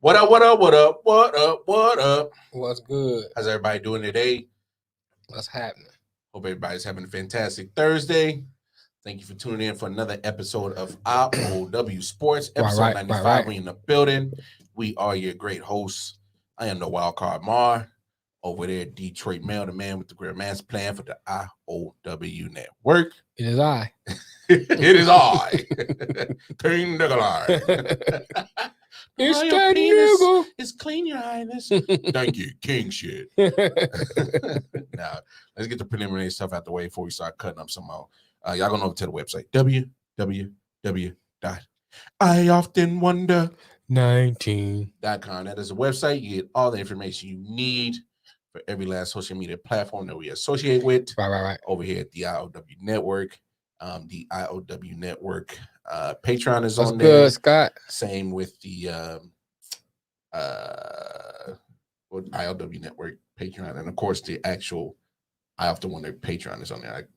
What up, what up, what up, what up, what up? What's good? How's everybody doing today? What's happening? Hope everybody's having a fantastic Thursday. Thank you for tuning in for another episode of I.O.W. Sports, episode 95. We in the building. We are your great hosts. I am the wild card Mar. Over there, Detroit Mail, the man with the great master plan for the I.O.W. network. It is I. It is I. King Nikolai. It's that nigga. It's clean, your highness. Thank you, king shit. Now, let's get the preliminary stuff out the way before we start cutting up some more. Y'all go over to the website, www.ioftenwonder19.com. That is a website. You get all the information you need for every last social media platform that we associate with. Right. Over here at the I.O.W. network. The I.O.W. network Patreon is on there. Good, Scott. Same with the I.O.W. network Patreon, and of course the actual I Often Wonder Patreon is on there.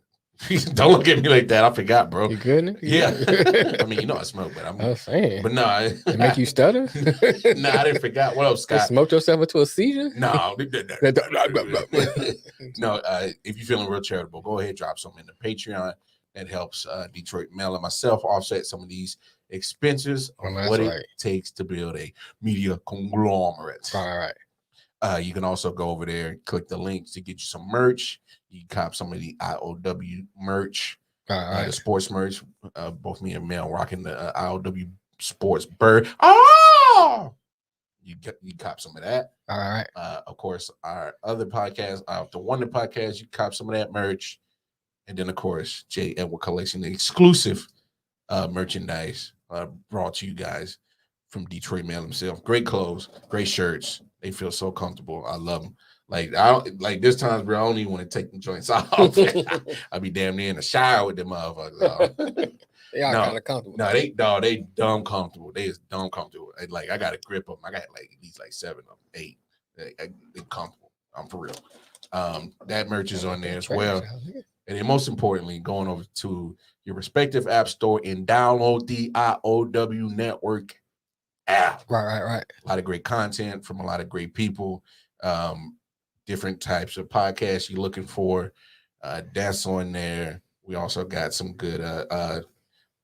Don't look at me like that. I forgot, bro. You good? Yeah. I mean, you know I smoke, but I'm saying. But no, it make you stutter? No, I didn't forget. What up, Scott? You smoked yourself into a seizure? No. No, if you're feeling real charitable, go ahead, drop something in the Patreon. That helps Detroit Mail and myself offset some of these expenses on what it takes to build a media conglomerate. Right. You can also go over there and click the links to get you some merch. You can cop some of the I.O.W. merch, the sports merch. Both me and Mel rocking the I.O.W. sports bird. Oh! You cop some of that. All right. Of course, our other podcast, the Wonder podcast, you cop some of that merch. And then, of course, J. Edward Collection, the exclusive merchandise brought to you guys from Detroit Mail himself. Great clothes, great shirts. They feel so comfortable. I love them. Like this times, bro, I don't even want to take the joints off. I'll be damn near in the shower with them motherfuckers. They are kind of comfortable. No, they dumb comfortable. They is dumb comfortable. Like I got to grip them. I got like at least like 7 of them, 8. They're comfortable. I'm for real. That merch is on there as well. And then most importantly, going over to your respective app store and download the I.O.W. network app. Right. A lot of great content from a lot of great people. Different types of podcasts you're looking for. That's on there. We also got some good Air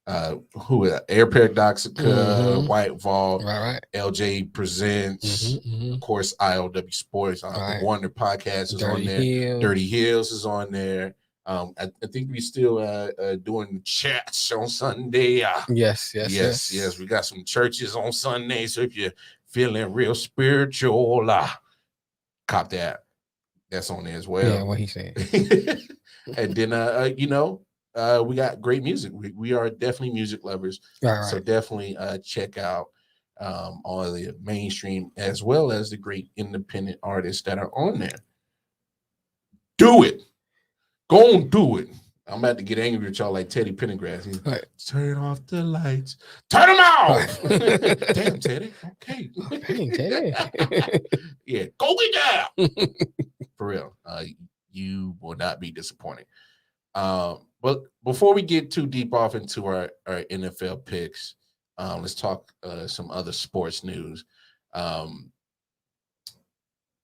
Paradoxica, White Vault, right. LJ Presents, of course, I.O.W. Sports, the Wonder Podcast is on there. Dirty Hills is on there. I think we still doing chats on Sunday. Yes. We got some churches on Sunday. So if you're feeling real spiritual, cop that. That's on there as well. Yeah, what he said. And then we got great music. We are definitely music lovers. Right. So definitely check out all the mainstream as well as the great independent artists that are on there. Do it. Go and do it. I'm about to get angry with y'all like Teddy Pendergrass. He's right. Turn off the lights. Turn them off. Damn, Teddy. Okay. Dang, Teddy. Yeah, go get down. For real. You will not be disappointed. But before we get too deep off into our NFL picks, let's talk some other sports news.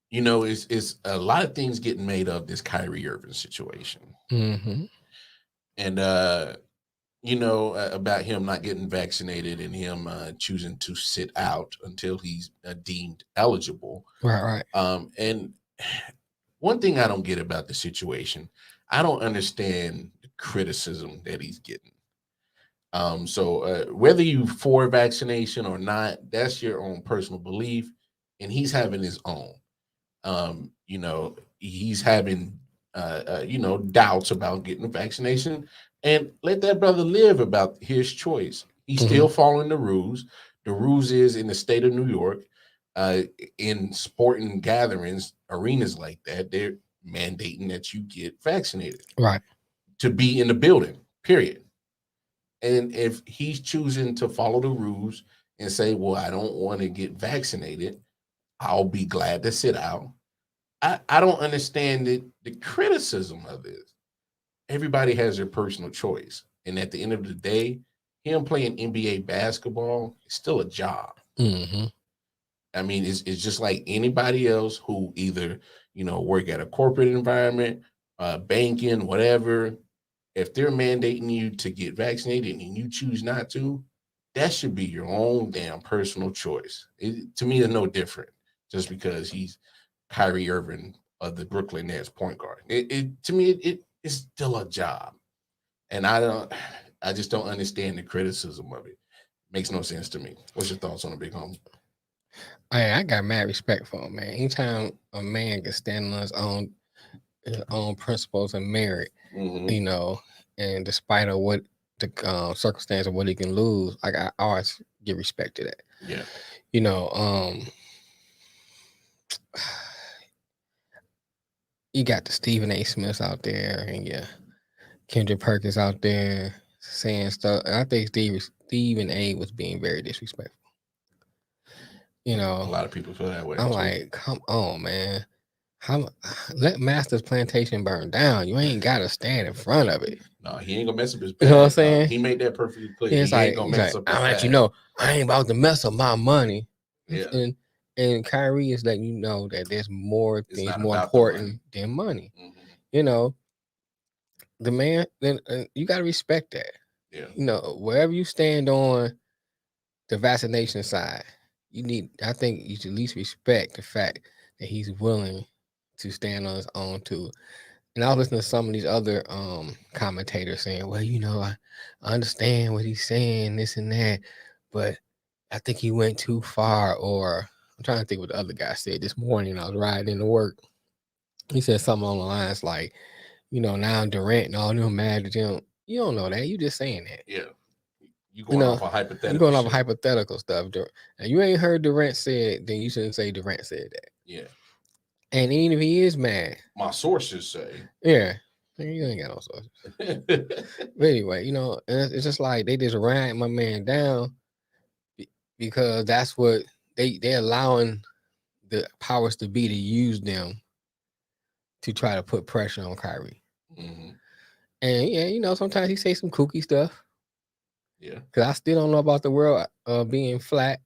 It's a lot of things getting made of this Kyrie Irving situation. Mm-hmm. And, about him not getting vaccinated and him choosing to sit out until he's deemed eligible. Right. And one thing I don't get about the situation, I don't understand the criticism that he's getting. So whether you for vaccination or not, that's your own personal belief. And he's having his own. He's having, doubts about getting a vaccination, and let that brother live about his choice. He's still following the rules. The rules is in the state of New York, in sporting gatherings, arenas like that, they're mandating that you get vaccinated. Right. To be in the building, period. And if he's choosing to follow the rules and say, well, I don't want to get vaccinated, I'll be glad to sit out. I don't understand the criticism of this. Everybody has their personal choice. And at the end of the day, him playing NBA basketball is still a job. Mm-hmm. I mean, it's just like anybody else who either, work at a corporate environment, banking, whatever. If they're mandating you to get vaccinated and you choose not to, that should be your own damn personal choice. To me, it's no different just because he's Kyrie Irving of the Brooklyn Nets point guard. To me, it's still a job, and I just don't understand the criticism of it. Makes no sense to me. What's your thoughts on the big homie? I got mad respect for him, man. Anytime a man can stand on his own principles and merit, Mm-hmm. And despite of what the circumstance of what he can lose, I always give respect to that. Yeah. You got the Stephen A. Smiths out there, and Kendrick Perkins out there saying stuff. And I think Stephen A. was being very disrespectful. A lot of people feel that way. I'm like, come on, man. Let Master's plantation burn down. You ain't gotta stand in front of it. No, he ain't gonna mess up his bag. You know what I'm saying? He made that perfectly clear. Yeah, He ain't gonna mess up his bag. I ain't about to mess up my money. Yeah. And Kyrie is letting you know that there's more things more important than money. Mm-hmm. The man, then you gotta respect that. Yeah. Wherever you stand on the vaccination side, I think you should at least respect the fact that he's willing to stand on his own too. And I was listening to some of these other commentators saying, well, I understand what he's saying, this and that, but I think he went too far. Or I'm trying to think what the other guy said this morning. I was riding into work. He said something on the lines like, now Durant and all them mad at him. You don't know that. You just saying that. Yeah. You going off a hypothetical. You're going off a hypothetical stuff. And you ain't heard Durant said, then you shouldn't say Durant said that. Yeah. And even if he is mad, my sources say. Yeah. You ain't got no sources. But anyway, and it's just like they just ran my man down because that's what they're allowing the powers to be to use them to try to put pressure on Kyrie. Mm-hmm. And yeah, sometimes he say some kooky stuff. Yeah. Because I still don't know about the world being flat.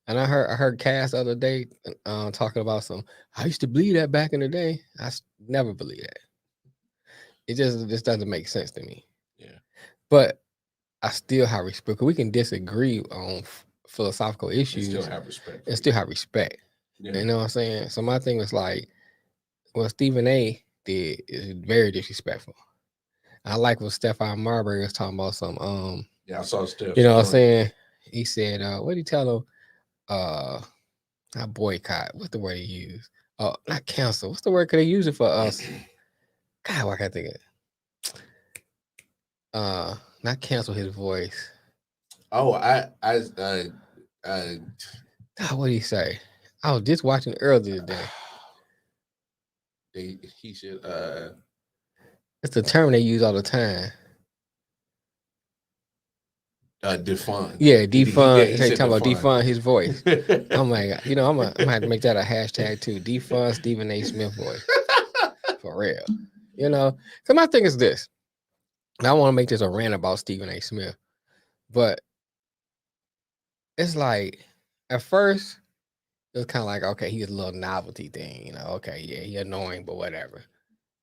And I heard Cass the other day talking about I used to believe that back in the day. I never believed that. It just doesn't make sense to me. Yeah. But I still have respect. We can disagree on philosophical issues. And still have respect. Yeah. You know what I'm saying? So my thing was like, what Stephen A. did is very disrespectful. I like what Stephon Marbury was talking about yeah, I saw Steph. You know what I'm saying? He said, what did he tell him? Not boycott. What's the word he used? Oh, not cancel. What's the word could they use it for us? God, why can't I think of it? Not cancel his voice. Oh, God, what did he say? I was just watching earlier today. He should it's the term they use all the time. Defund. Yeah, defund. They talking about defund his voice. I'm like, I'm gonna have to make that a hashtag too. Defund Stephen A. Smith voice. For real. So my thing is this. And I want to make this a rant about Stephen A. Smith. But it's like, at first, it was kind of like, okay, he's a little novelty thing, okay, yeah, he annoying, but whatever.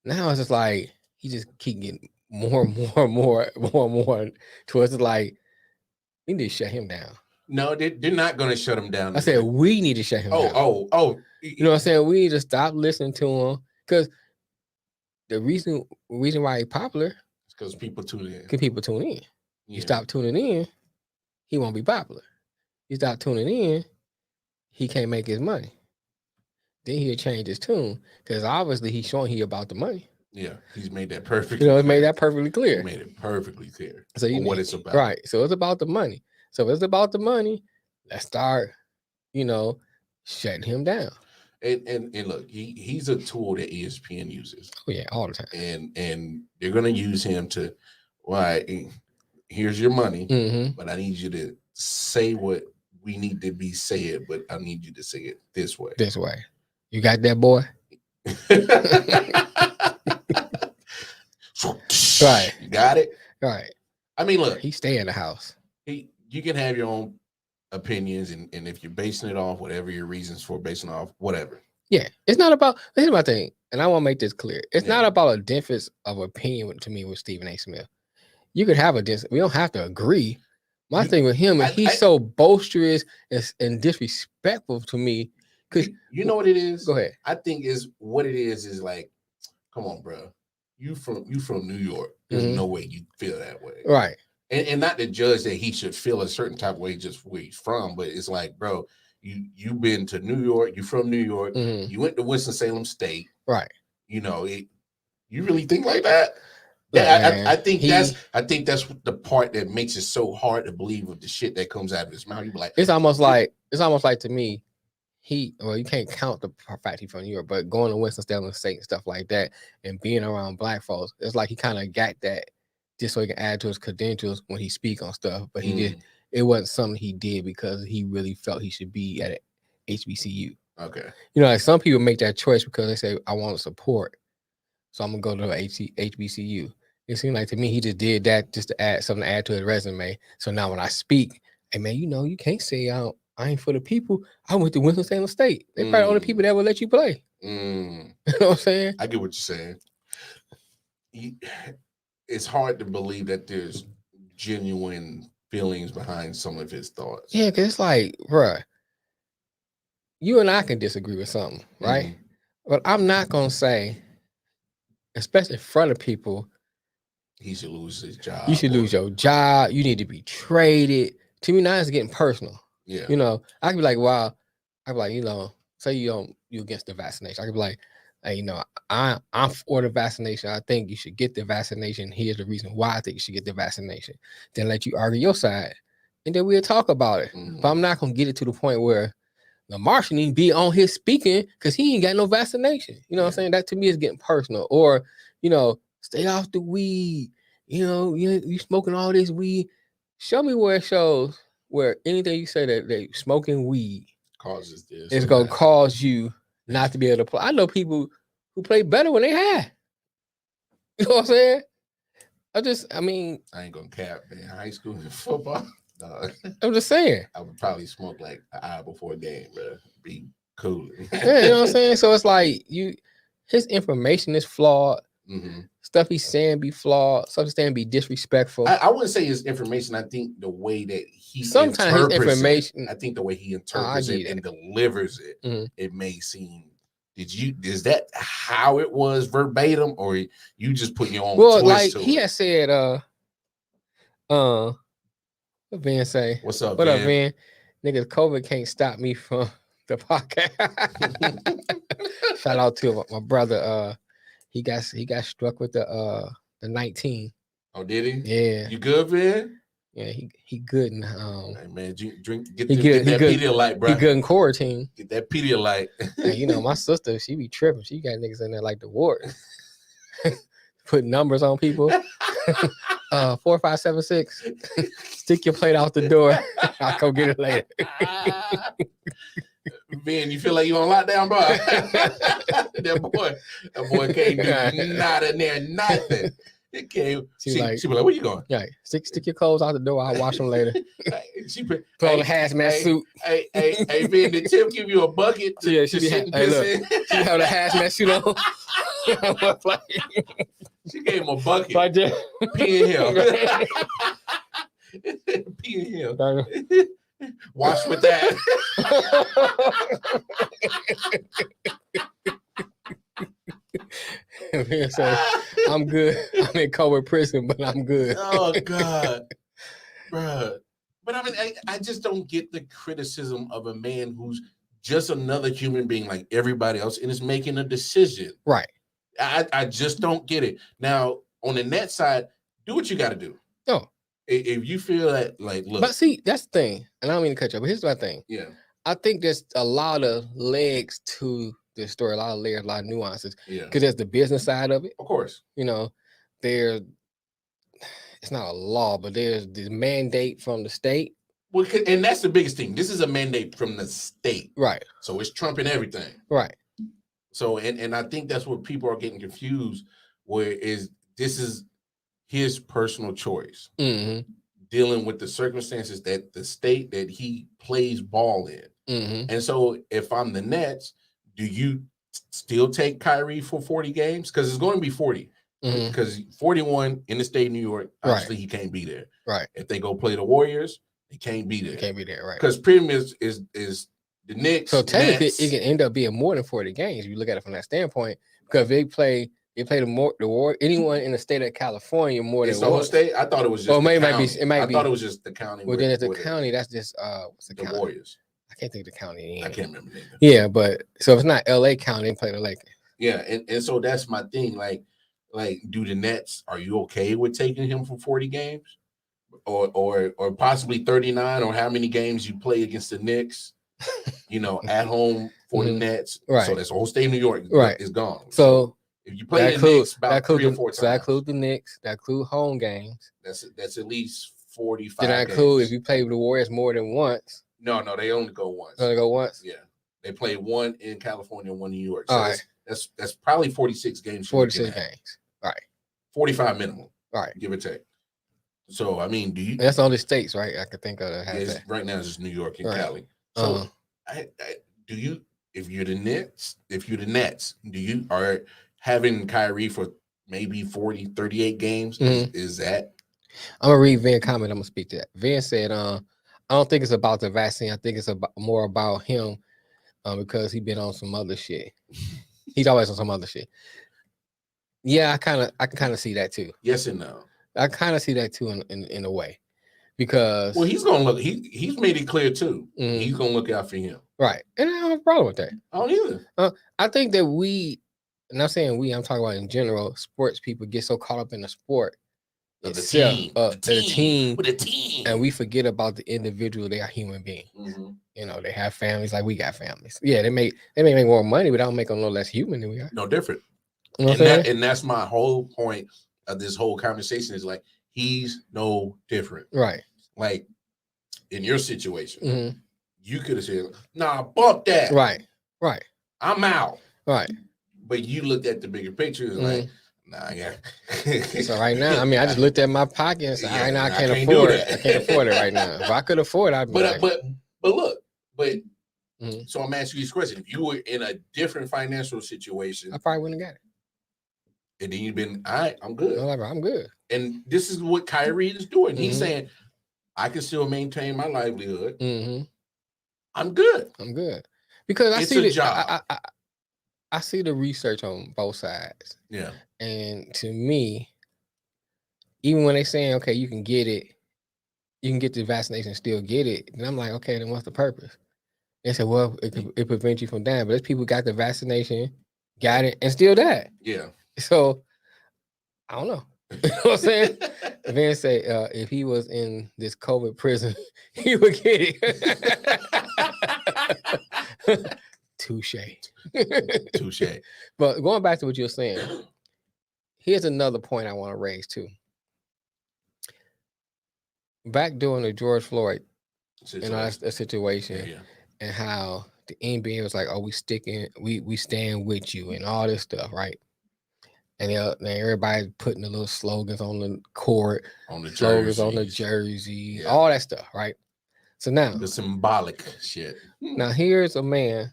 Now it's just like, he just keep getting more and more towards it like, we need to shut him down. No, they're not going to shut him down. I said, we need to shut him down. Oh. You know what I'm saying? We need to stop listening to him. Because the reason why he's popular is because people tune in. Yeah. You stop tuning in, he won't be popular. You stop tuning in, he can't make his money. Then he'll change his tune. Because obviously he's showing he about the money. Yeah, he's made that perfectly clear. Made that perfectly clear. He made it perfectly clear. So what it's about. Right. So it's about the money. So if it's about the money, let's start, shutting him down. And look, he's a tool that ESPN uses. Oh yeah, all the time. And they're gonna use him to, here's your money, but I need you to say what we need to be said, but I need you to say it this way. This way. You got that, boy? Right. You got it? Right. I mean, look. He stay in the house. You can have your own opinions, and if you're basing it off whatever your reasons for basing off whatever. Yeah, it's not about. Here's my thing, and I want to make this clear. It's Yeah. not about a difference of opinion to me with Stephen A. Smith. You could have a difference. We don't have to agree. My thing with him is he's so boisterous and disrespectful to me. Because you know what it is. Go ahead. I think is what it is like. Come on, bro. You from New York. There's no way you feel that way, right? And not to judge that he should feel a certain type of way just where he's from, but it's like, bro, you've been to New York. You from New York. You went to Winston-Salem State, right? You know, you really think like that? Yeah, I think that's the part that makes it so hard to believe with the shit that comes out of his mouth. You be like, it's almost like to me. You can't count the fact he's from New York, but going to Winston-Salem State and stuff like that, and being around black folks, it's like he kind of got that just so he can add to his credentials when he speak on stuff. But it wasn't something he did because he really felt he should be at HBCU. Okay, like some people make that choice because they say I want support, so I'm gonna go to HBCU. It seemed like to me he just did that just to add something to add to his resume. So now when I speak, hey man, you can't say I ain't for the people. I went to Winston-Salem State. They probably the only people that will let you play. You know what I'm saying? I get what you're saying. It's hard to believe that there's genuine feelings behind some of his thoughts. Yeah, because it's like, bruh, you and I can disagree with something, right? But I'm not going to say, especially in front of people, he should lose his job. You should lose your job. You need to be traded. To me, now it's getting personal. Yeah. I could be like, wow. I could be like, say you against the vaccination. I could be like, hey, I'm for the vaccination. I think you should get the vaccination. Here's the reason why I think you should get the vaccination. Then let you argue your side. And then we'll talk about it. But I'm not going to get it to the point where the Martian need to be on his speaking because he ain't got no vaccination. You know what I'm saying? That to me is getting personal. Or, stay off the weed. You smoking all this weed. Show me where it shows where anything you say that they smoking weed causes this. It's going to cause you not to be able to play. I know people who play better when they high. You know what I'm saying? I ain't going to cap, man. High school and football. I'm just saying. I would probably smoke like an hour before a game, bro. Be cool. Yeah, you know what I'm saying? So it's like his information is flawed. Stuff he's saying be flawed. Stuff he's saying be disrespectful. I wouldn't say his information. I think the way that he sometimes his information. I think the way he interprets it and delivers it, it may seem. Is that how it was verbatim, or you just put your own? Well, twist like to he it? had said, what Van say? What's up? What up, Van? Niggas, COVID can't stop me from the podcast. Shout out to my brother. He got struck with the 19. Oh, did he? Yeah. You good, man? Yeah, he good. And hey man, get that Pedialyte, bro. He good in quarantine. Get that Pedialyte. Hey, my sister, she be tripping. She got niggas in there like the ward. Put numbers on people. 4576. Stick your plate out the door. I'll go get it later. Man, you feel like you on lockdown, bro? that boy can't do not in there, nothing. It came. She be like, where you going? Yeah, stick your clothes out the door. I'll wash them later. She put on a hazmat suit. Hey, man, did Tim give you a bucket? She have a hazmat suit on. She gave him a bucket. Like that. Pee in him. Pee in him. Wash with that. So I'm good. I'm in COVID prison, but I'm good. Oh God, bro. But I just don't get the criticism of a man who's just another human being like everybody else and is making a decision. Right. I just don't get it. Now, on the net side, do what you got to do. No. If you feel that, like, look. But see, that's the thing. And I don't mean to cut you, but here's my thing. Yeah. I think there's a lot of legs to this story, a lot of layers, a lot of nuances. Yeah. Because there's the business side of it. Of course. It's not a law, but there's this mandate from the state. Well, and that's the biggest thing. This is a mandate from the state. Right. So it's trumping everything. Right. So, and I think that's where people are getting confused, this is his personal choice. Mm-hmm. dealing with the circumstances that the state that he plays ball in. And so if I'm the Nets, do you still take Kyrie for 40 games? Because it's going to be 40. Because 41 in the state of New York, obviously he can't be there. Right. If they go play the Warriors, he can't be there. He can't be there, right. Because premium is the Knicks. So technically, Nets. it can end up being more than 40 games if you look at it from that standpoint. Because they play the war. Anyone in the state of California more it's than the one whole state. I thought it was just. Oh, the might county. be. It might I be. thought it was just the county. Well, then it's the county. That's just what's the the county? Warriors. I can't think of the county. I can't remember. Yeah, but so if it's not L.A. County, play the Lakers. Yeah, and so that's my thing. Like, do the Nets? Are you okay with taking him for 40 games, or possibly 39, or how many games you play against the Knicks? At home for the Nets. Right. So that's the whole state of New York. Right. Is gone. So if you play the Knicks about 3 or 4 times, that includes the Knicks. That includes home games. That's at least 45. Did that include if you play with the Warriors more than once? No, they only go once. Only go once. Yeah, they play one in California, one in New York. So all right. That's probably 46 games. 46 games. All right. 45 minimum. All right. Give or take. So I mean, do you? That's all the states, right? I could think of that. Right now, it's just New York and Cali. So do you? If you're the Nets, do you are having Kyrie for maybe 40, 38 games? Is that? I'm gonna read Van comment. I'm gonna speak to that. Van said, I don't think it's about the vaccine. I think it's more about him, because he's been on some other shit. He's always on some other shit. Yeah, I can kind of see that too. Yes and no. I kind of see that too in a way, because he's gonna look. He's made it clear too. He's gonna look out for him. Right, and I don't have a problem with that. I don't either. I think that and I'm saying I'm talking about in general, sports people get so caught up in the sport itself, the team, and we forget about the individual. They are human beings. They have families like we got families. Yeah, they may make more money, but I don't make them no less human than we are. No different. And that's my whole point of this whole conversation is like he's no different. Right. Like in your situation, you could have said, "Nah, bump that." Right. I'm out. Right. But you looked at the bigger picture, and like, nah, yeah. So right now, I mean, I just looked at my pocket and said, right now I can't afford it. I can't afford it right now. If I could afford it, I'd be but look, so I'm asking you this question: if you were in a different financial situation, I probably wouldn't have got it. And then you've been, all right, I'm good. I'm good. And this is what Kyrie is doing. He's saying, I can still maintain my livelihood. I'm good. Because I see job. I see the research on both sides. Yeah. And to me, even when they're saying, okay, you can get it, you can get the vaccination and still get it, then I'm like, okay, then what's the purpose? They said, well, it prevents you from dying. But there's people who got the vaccination, got it, and still died. Yeah. So I don't know. You know what I'm saying? Van say if he was in this COVID prison, he would get it. Touche. But going back to what you're saying, here's another point I want to raise too. Back during the George Floyd situation, and how the NBA was like, "Oh, we stand with you," and all this stuff, right? And everybody putting the little slogans on the court, on the slogans on the jersey, all that stuff, right? So now the symbolic shit. Now here's a man,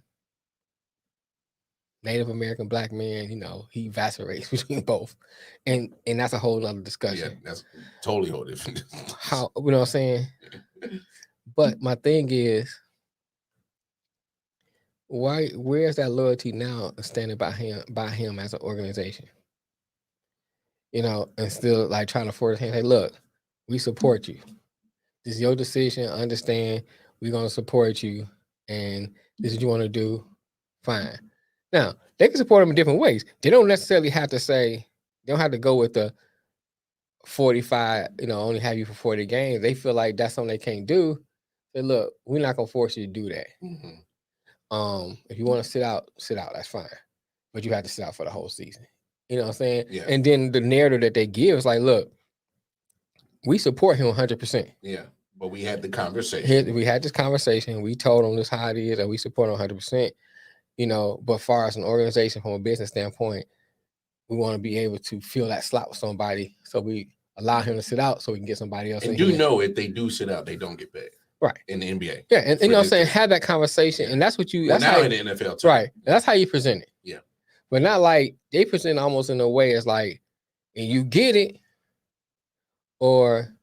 Native American black man, he vacillates between both. And that's a whole other discussion. Yeah, that's totally whole different. How, you know what I'm saying? But my thing is, where's that loyalty now standing by him as an organization? And still like trying to force him, hey, look, we support you. This is your decision. Understand, we're gonna support you, and this is what you want to do. Fine. Now, they can support them in different ways. They don't necessarily have to say, they don't have to go with the 45, only have you for 40 games. They feel like that's something they can't do. Say, look, we're not going to force you to do that. If you want to sit out, that's fine. But you have to sit out for the whole season. You know what I'm saying? Yeah. And then the narrative that they give is like, look, we support him 100%. Yeah. But we had the conversation. We had this conversation. We told him this how it is, and we support him 100%. But far as an organization from a business standpoint, we want to be able to fill that slot with somebody. So we allow him to sit out so we can get somebody else. And know if they do sit out, they don't get paid. Right. In the NBA. Yeah, and you know what I'm saying, have that conversation. Yeah. And that's what you that's now how in the NFL too. Right. And that's how you present it. Yeah. But not like they present almost in a way it's like, and you get it, or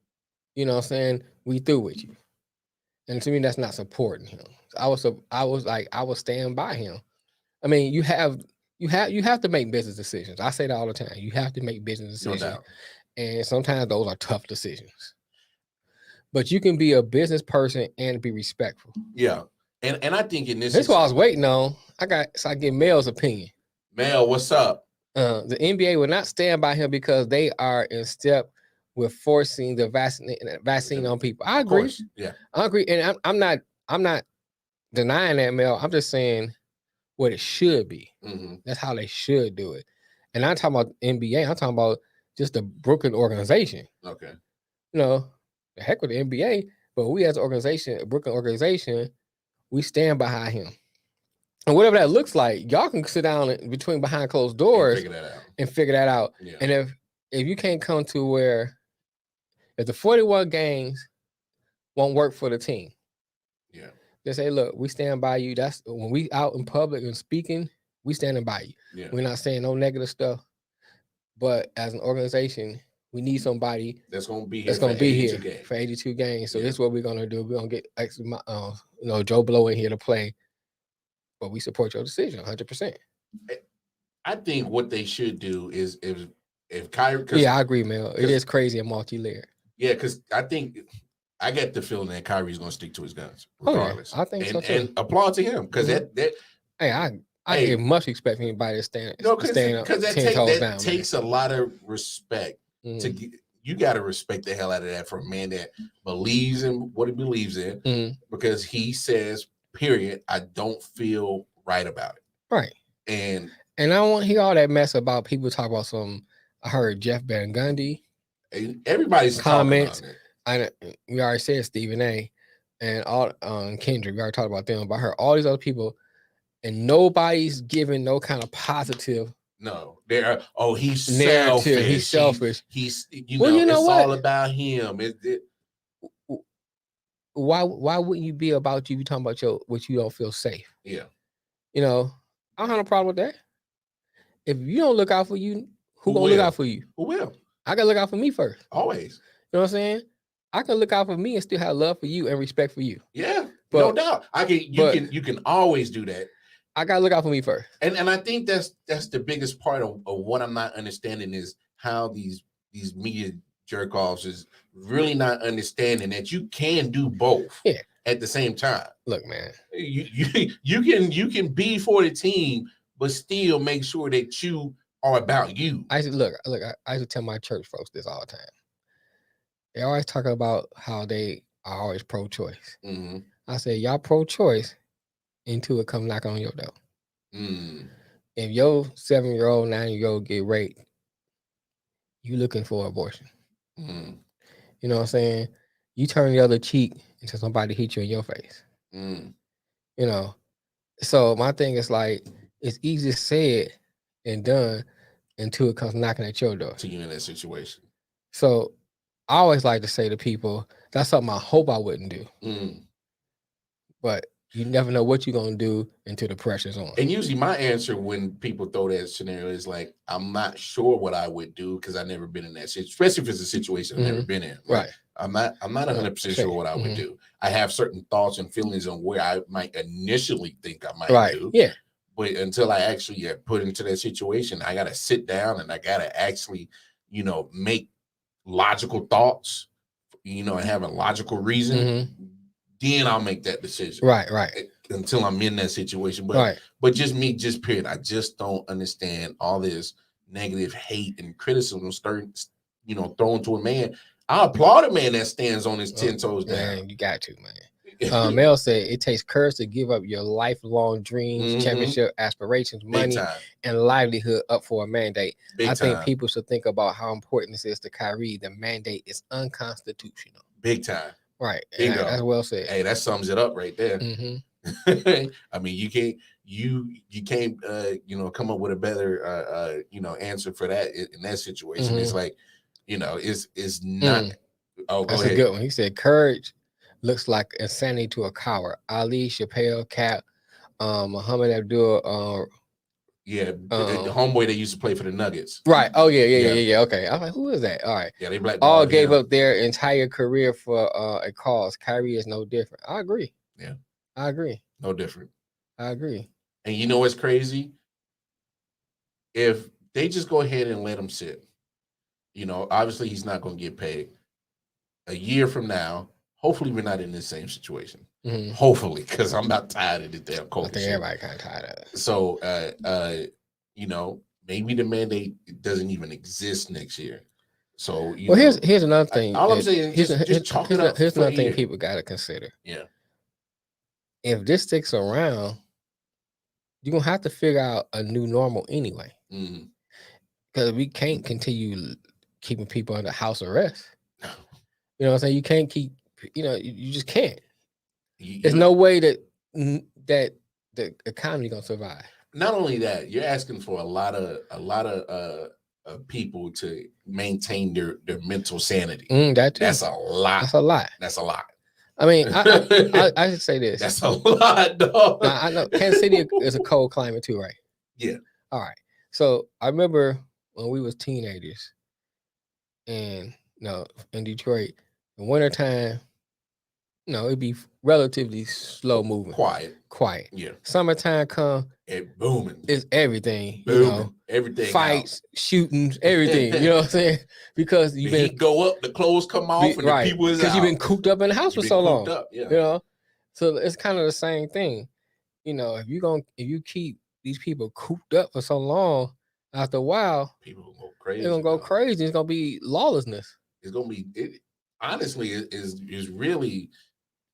you know what I'm saying, we through with you. And to me, that's not supporting him. I was stand by him. I mean, you have to make business decisions. I say that all the time. You have to make business decisions. No doubt. And sometimes those are tough decisions. But you can be a business person and be respectful. Yeah. And I think in this is what I was waiting on. I get Mel's opinion. Mel, what's up? The NBA will not stand by him because they are in step with forcing the vaccine on people. I agree. Yeah. I agree. And I'm not denying that, Mel. I'm just saying what it should be. Mm-hmm. That's how they should do it. And I'm talking about NBA. I'm talking about just the Brooklyn organization. Okay. You know, the heck with the NBA, but we as an organization, a Brooklyn organization, we stand behind him. And whatever that looks like, y'all can sit down behind closed doors and figure that out. Yeah. And if you can't come to where if the 41 games won't work for the team, yeah, just say, look, we stand by you. That's when we out in public and speaking, we standing by you. Yeah. We're not saying no negative stuff. But as an organization, we need somebody that's going to be here for 82 games. So this is what we're going to do. We're going to get Joe Blow in here to play. But we support your decision 100%. I think what they should do is if Kyrie... I agree, Mel. It is crazy and multi-layered. Yeah, because I think I get the feeling that Kyrie's going to stick to his guns regardless. I think so too. And applaud to him because I give much respect for anybody to stand up. Because that takes a lot of respect to get. You got to respect the hell out of that for a man that believes in what he believes in because he says, period, I don't feel right about it. Right. And I don't want to hear all that mess about people talk about I heard Jeff Van Gundy. Everybody's comments. We already said Stephen A. and all Kendrick. We already talked about them, but I heard all these other people, and nobody's giving no kind of positive. No, they're he's selfish. He's selfish. He's it's all about him. Why wouldn't you be about you? You talking about what you don't feel safe? Yeah. I don't have no problem with that. If you don't look out for you, who gonna look out for you? Who will? I gotta look out for me first. Always. You know what I'm saying? I can look out for me and still have love for you and respect for you. Yeah, no doubt. You can always do that. I gotta look out for me first. And I think that's the biggest part of what I'm not understanding is how these media jerk offs is really not understanding that you can do both at the same time. Look, man, you can be for the team, but still make sure that you are about you. I used to tell my church folks this all the time. They always talk about how they are always pro-choice. Mm-hmm. I say, y'all pro-choice until it come knock on your door. Mm. If your 7-year-old, 9-year-old get raped, you looking for abortion. Mm. You know what I'm saying? You turn the other cheek until somebody hit you in your face. Mm. So my thing is like, it's easy said and done until it comes knocking at your door. To you in that situation. So I always like to say to people, that's something I hope I wouldn't do. Mm. But you never know what you're going to do until the pressure's on. And usually my answer when people throw that scenario is like, I'm not sure what I would do because I've never been in that situation, especially if it's a situation I've never been in. Right. I'm not 100% sure what I would do. I have certain thoughts and feelings on where I might initially think I might do. Yeah. But until I actually get put into that situation, I got to sit down and I got to actually, make logical thoughts, and have a logical reason. Mm-hmm. Then I'll make that decision. Right. Until I'm in that situation. But just period. I just don't understand all this negative hate and criticism thrown to a man. I applaud a man that stands on his 10 toes down. Man, you got to, man. Mel said it takes courage to give up your lifelong dreams, championship aspirations, money, and livelihood up for a mandate. I think people should think about how important this is to Kyrie. The mandate is unconstitutional. Big time. Right. That's well said. Hey, that sums it up right there. Mm-hmm. I mean, you can't come up with a better answer for that in that situation. Mm-hmm. It's like You know, is not. Oh, go That's ahead. a good one. He said, "Courage looks like insanity to a coward." Ali, Chappelle, Cap, Muhammad Abdul. Yeah, the homeboy that used to play for the Nuggets. Right. Oh yeah. Okay. I'm like, who is that? All right. Yeah, they blackballed all gave him. up their entire career for a cause. Kyrie is no different. I agree. Yeah, I agree. No different. I agree. And you know what's crazy? If they just go ahead and let him sit, you know, obviously he's not going to get paid. A year from now, hopefully we're not in the same situation. Mm-hmm. Hopefully, because I'm not tired of the damn COVID. I think everybody kind of tired of it. So, you know, maybe the mandate doesn't even exist next year. So, here's another thing. All I'm saying is just chalk it up. Here's another thing people got to consider. Yeah. If this sticks around, you're gonna have to figure out a new normal anyway. Because we can't continue keeping people under house arrest. You know what I'm saying? You can't keep, you know, you just can't. There's no way that the economy gonna survive. Not only that, you're asking for a lot of people to maintain their mental sanity. That's a lot. That's a lot. That's a lot. I mean, I should say this. That's a lot, dog. Now, I know Kansas City is a cold climate too, right? Yeah. All right. So I remember when we was teenagers, and in Detroit, in wintertime, it'd be relatively slow moving. Quiet. Yeah. Summertime come, it booming. It's everything. Booming. Everything. Fights, shootings, everything. You know what I'm saying? Because the heat go up, the clothes come off, and the people is out. Because you've been cooped up in the house for so long. Yeah. You know? So it's kind of the same thing. You know, if you keep these people cooped up for so long, after a while, people gonna go crazy. They're gonna go crazy. It's gonna be lawlessness. It's gonna be honestly is really,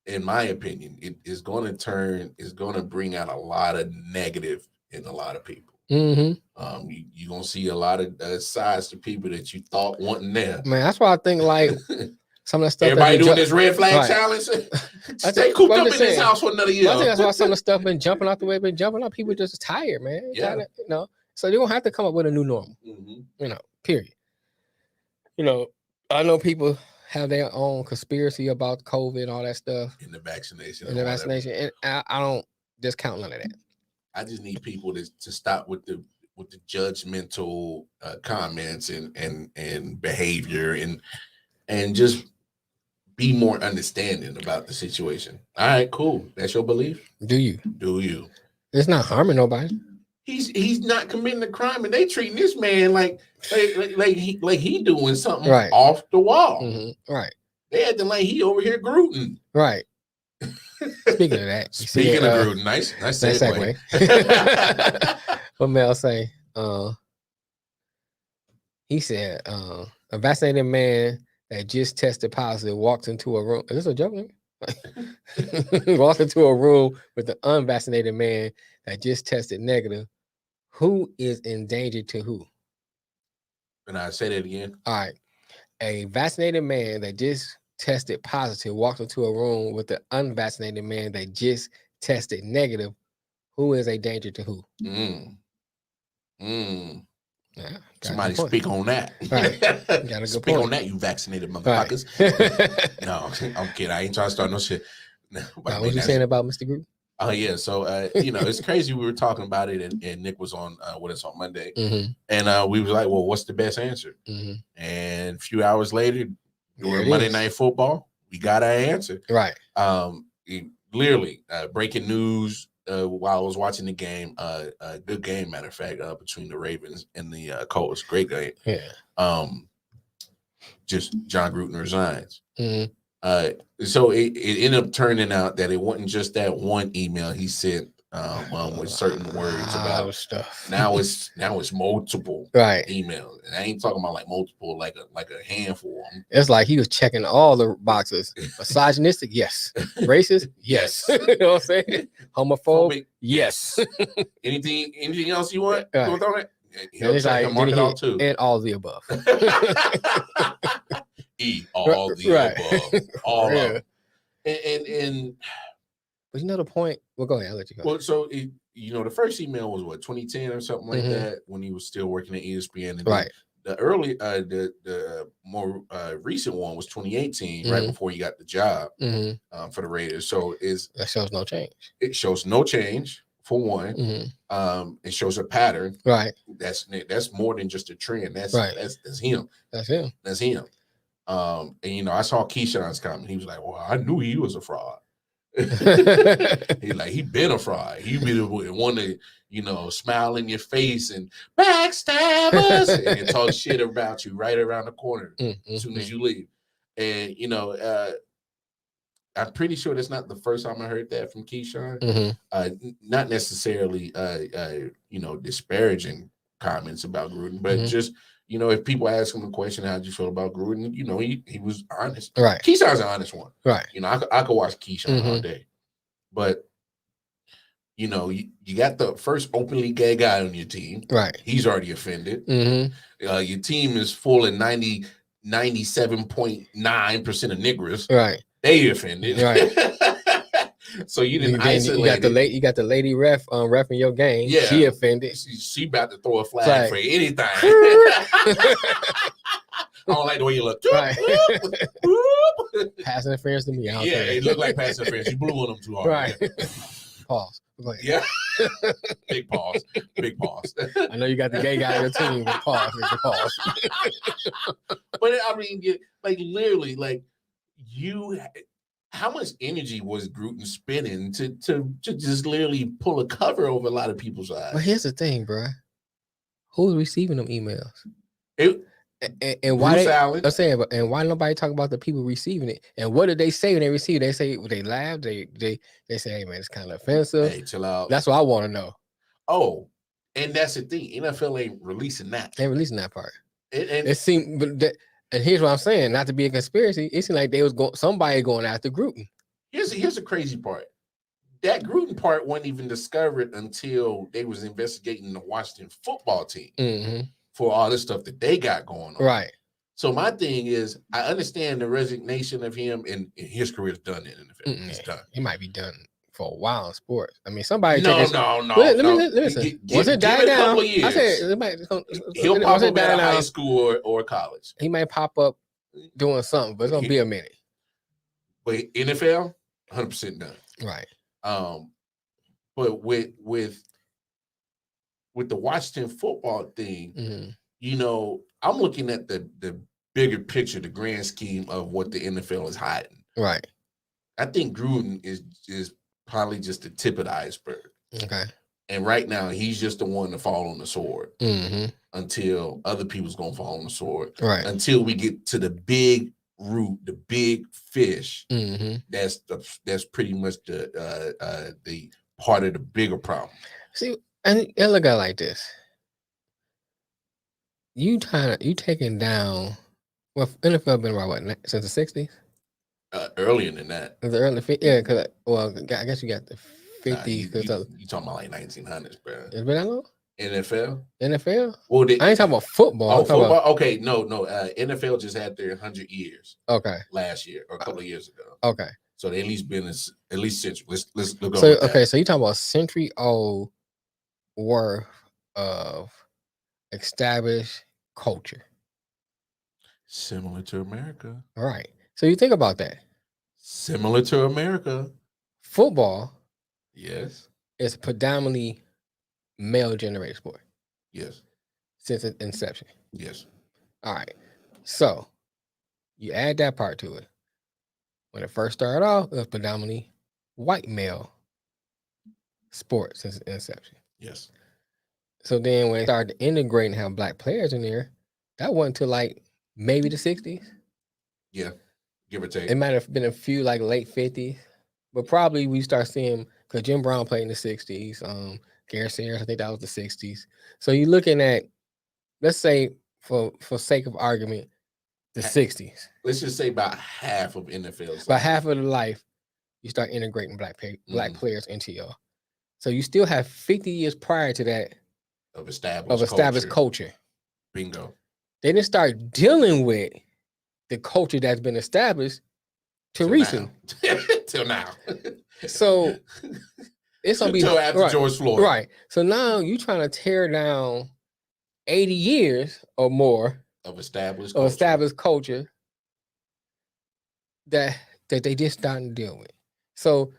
in my opinion, it is going to bring out a lot of negative in a lot of people. Mm-hmm. You're gonna see a lot of sides to people that you thought wasn't there. Man, that's why I think like some of the stuff. Everybody doing this red flag challenge. Stay cooped up in this house for another year. I think that's why some of the stuff been jumping out the way, people just tired, man. Yeah. So they're gonna have to come up with a new normal. Period. I know people have their own conspiracy about COVID and all that stuff. In the vaccination. And I don't discount none of that. I just need people to stop with the judgmental comments and behavior and just be more understanding about the situation. All right, cool. That's your belief. Do you? It's not harming nobody. He's not committing a crime, and they treating this man like he doing something right. off the wall. Mm-hmm. Right. They acting like he over here grooting. Right. Speaking of that. Speaking of grooting, nice segue. What Mel say? He said, a vaccinated man that just tested positive walks into a room. Is this a joke? Walks into a room with an unvaccinated man that just tested negative. Who is in danger to who? And I say that again. All right. A vaccinated man that just tested positive walks into a room with an unvaccinated man that just tested negative. Who is a danger to who? Yeah, somebody speak on that. Right. Got a good speak point. on that, you vaccinated motherfuckers. Right. No, I'm kidding. I ain't trying to start no shit. No, what you saying about Mr. Group? Oh yeah, so it's crazy. We were talking about it, and Nick was on with us on Monday, and we was like, "Well, what's the best answer?" And a few hours later, during Monday Night Football, we got our answer. Right. Literally, breaking news while I was watching the game. A good game, matter of fact, between the Ravens and the Colts. Great game. Yeah. Just John Gruden resigns. So it ended up turning out that it wasn't just that one email he sent with certain words about stuff. Now it's multiple emails, and I ain't talking about like multiple, like a handful. It's like he was checking all the boxes. Misogynistic, yes. Racist, yes. You know what I'm saying? Homophobic, yes. Anything else you want? Right. You want on it? He'll check and mark it out too. And all the above. All the above. All of them. And but you know the point. Well, go ahead. I'll let you go. Well, so the first email was what, 2010 or something like that, when he was still working at ESPN. And the more recent one was 2018, right before he got the job for the Raiders. So that shows no change. It shows no change for one. It shows a pattern. Right. That's more than just a trend. That's right. That's him. That's him. That's him. And I saw Keyshawn's comment. He was like, "Well, I knew he was a fraud." He been a fraud. He be the one to smile in your face and backstabbers and talk shit about you right around the corner as soon as you leave. And I'm pretty sure that's not the first time I heard that from Keyshawn. Not necessarily disparaging comments about Gruden, but just if people ask him a question, how'd you feel about Gruden? He was honest. Right. Keyshawn's an honest one. Right. I could watch Keyshawn all day. But you got the first openly gay guy on your team. Right. He's already offended. Your team is full of 97.9% of niggers. Right. They offended. Right. So you didn't isolate. You got the lady ref in your game. Yeah. She offended. She about to throw a flag for anything. I don't like the way you look. Right. Pass interference to me. Yeah, it looked like pass interference. You blew on them too hard. Right. Yeah. Pause. Yeah. Big pause. Big pause. I know you got the gay guy on your team, but pause. It's a pause. But I mean, literally, how much energy was Gruden spending to just literally pull a cover over a lot of people's eyes? But here's the thing, bro. Who's receiving them emails? And why I'm saying, and why nobody talk about the people receiving it? And what did they say when they received it? They say they laughed. They say, "Hey man, it's kind of offensive." Hey, chill out. That's what I want to know. Oh, and that's the thing. NFL ain't releasing that. They ain't releasing that part. It seemed, and here's what I'm saying. Not to be a conspiracy, it seemed like somebody going after Gruden. Here's the crazy part. That Gruden part wasn't even discovered until they was investigating the Washington football team for all this stuff that they got going on. Right. So my thing is, I understand the resignation of him, and his career is done in the NFL. He's done. He might be done for a while in sports. I mean, somebody. No. Let me listen. Once it died down, I said he'll pop up at high school or college. He might pop up doing something, but it's gonna be a minute. But NFL, 100% done. Right. But with the Washington football thing, I'm looking at the bigger picture, the grand scheme of what the NFL is hiding. Right. I think Gruden is probably just the tip of the iceberg. Okay. And right now, he's just the one to fall on the sword until other people's gonna fall on the sword. Right. Until we get to the big root, the big fish. That's pretty much the part of the bigger problem. See, and look at it like this. You taking down. Well, NFL been around what since the 60s? Earlier than that. The early, yeah, because I guess you got the 50s. You talking about like 1900s, bro? It's been that long. NFL? Well, I ain't talking about football. Oh, football? Okay, no. NFL just had their 100 years. Okay. Last year or a couple of years ago. Okay. So they at least been at least century. Let's look over. So okay, so you talking about century old worth of established culture, similar to America. All right. So you think about that. Similar to America. Football. Yes. Is predominantly male-generated sport. Yes. Since its inception. Yes. All right. So you add that part to it. When it first started off, it was predominantly white male sport since its inception. Yes. So then when they started to integrate and have black players in there, that wasn't until like maybe the 60s. Yeah. Give or take. It might have been a few like late 50s. But probably we start seeing, because Jim Brown played in the 60s. Gary Sayers, I think that was the 60s. So you're looking at, let's say, for sake of argument, the 60s. Let's just say about half of NFL. About half of the life, you start integrating black players into y'all. So you still have 50 years prior to that of established culture. Bingo. They didn't start dealing with the culture that's been established till recent. Till now. So it's gonna be until after George Floyd. Right. So now you trying to tear down 80 years or more of established culture that they just starting to deal with. So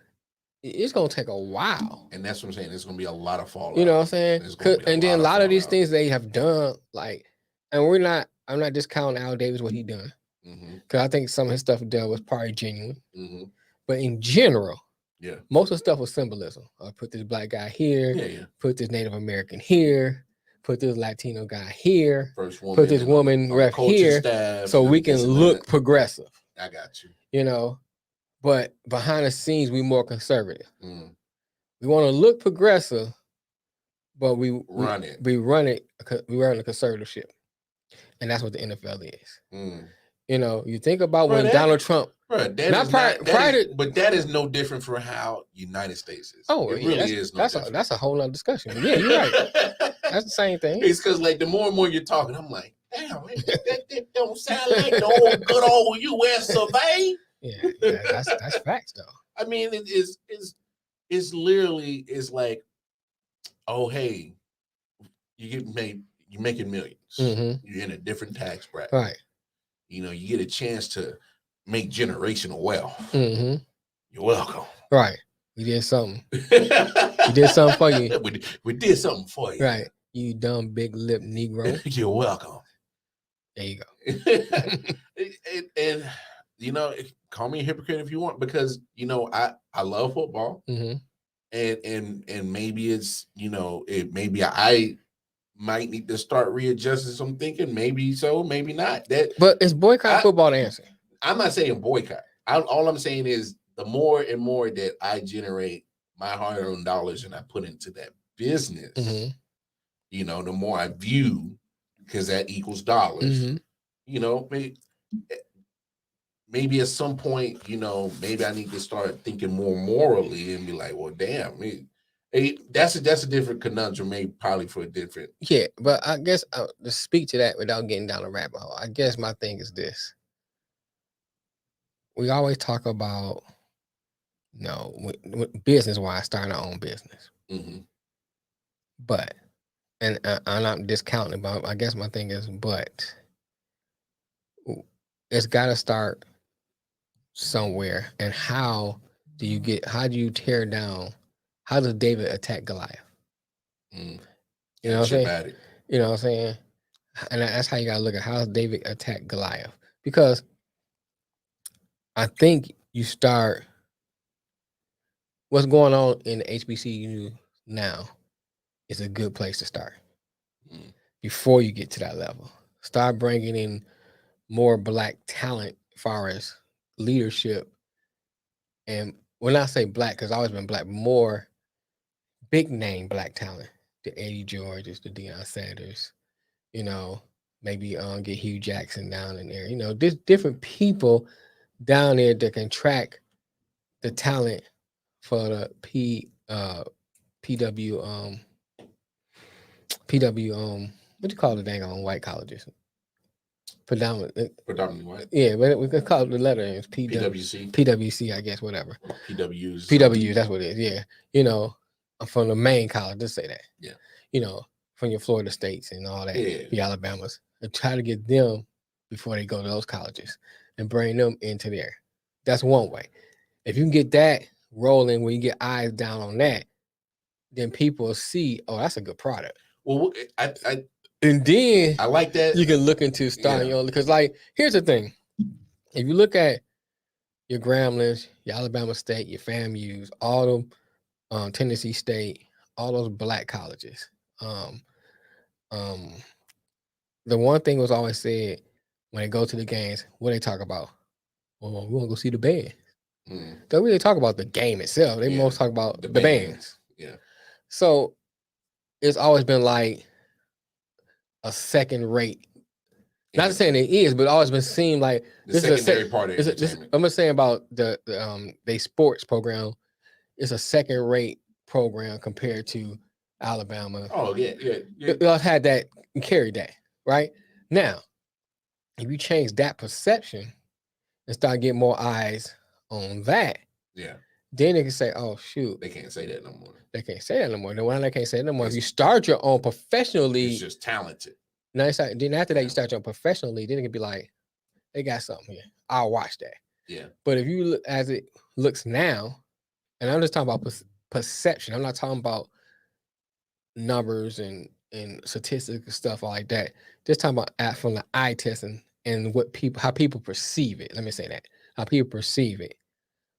it's gonna take a while. And that's what I'm saying. There's gonna be a lot of fallout. You know what I'm saying? And then a lot of these things they have done, like, and I'm not discounting Al Davis what he done. Because I think some of his stuff done was probably genuine. But in general, most of the stuff was symbolism. I put this black guy here, put this Native American here, put this Latino guy here, put this woman ref here, so we can look progressive. I got you. You know, but behind the scenes, we more conservative. We want to look progressive, but we run a conservatorship, and that's what the NFL is. You know, you think about when Donald Trump. But that is no different from how United States is. Oh, it really is. That's a whole other discussion. But yeah, you're right. That's the same thing. It's because like the more and more you're talking, I'm like, damn, that don't sound like the old good old U.S. of A. Yeah, that's facts though. I mean, it's literally is like, oh hey, you're making millions. You're in a different tax bracket, right? You know, you get a chance to make generational wealth. You're welcome. Right. We did something. We did something for you. We did something for you. Right. You dumb big lip Negro. You're welcome. There you go. and you know, call me a hypocrite if you want, because you know I love football, and maybe it's, you know, maybe I might need to start readjusting some thinking. Maybe so, maybe not. But is boycott football the answer? I'm not saying boycott. All I'm saying is the more and more that I generate my hard-earned dollars and I put into that business, you know, the more I view, because that equals dollars. You know, maybe at some point, you know, maybe I need to start thinking more morally and be like, well, damn, that's a different conundrum, maybe probably for a different. Yeah, but I guess to speak to that without getting down a rabbit hole, I guess my thing is this. We always talk about, you know, business-wise, starting our own business. But, and I'm not discounting, but I guess my thing is, but it's got to start somewhere. And how do you tear down? How does David attack Goliath? You know what I'm saying? You know what I'm saying? And that's how you got to look at how does David attack Goliath? Because I think you start what's going on in the HBCU now is a good place to start before you get to that level. Start bringing in more Black talent as far as leadership. And when I say Black, because I've always been Black, more big name Black talent. The Eddie Georges, the Deion Sanders, you know, maybe get Hugh Jackson down in there. You know, there's different people down there that can track the talent for the PW what do you call the dang on white colleges? Predominantly white. Yeah, but we could call it the letter names PWC, I guess, whatever. PW, that's what it is. Yeah, you know, from the main college, just say that. Yeah, you know, from your Florida States and all that, the Alabamas, and try to get them before they go to those colleges and bring them into there. That's one way. If you can get that rolling, when you get eyes down on that, then people see, oh, that's a good product. Well, and then I like that. You can look into starting your own, because like, here's the thing. If you look at your Grambling, your Alabama State, your FAMUs, all them Tennessee State, all those Black colleges, the one thing was always said when they go to the games, what they talk about? Well, we want to go see the band. They don't really talk about the game itself. They most talk about the bands. Yeah. So it's always been like a second rate. Not saying it is, but always been seen like the secondary part of entertainment. I'm just saying about the they sports program. It's a second rate program compared to Alabama. Oh yeah. Y'all had that and carried that right now. If you change that perception and start getting more eyes on that, then they can say, "Oh shoot, They can't say that no more. They can't say that no more." Then why they can't say that no more? If you start your own professional league, it's just talented. Now it's like, then after that, you start your own professional league. Then it can be like, they got something here. I'll watch that. Yeah. But if you look as it looks now, and I'm just talking about perception. I'm not talking about numbers and statistics and stuff like that. Just talking about from the eye testing and how people perceive it. Let me say that, how people perceive it.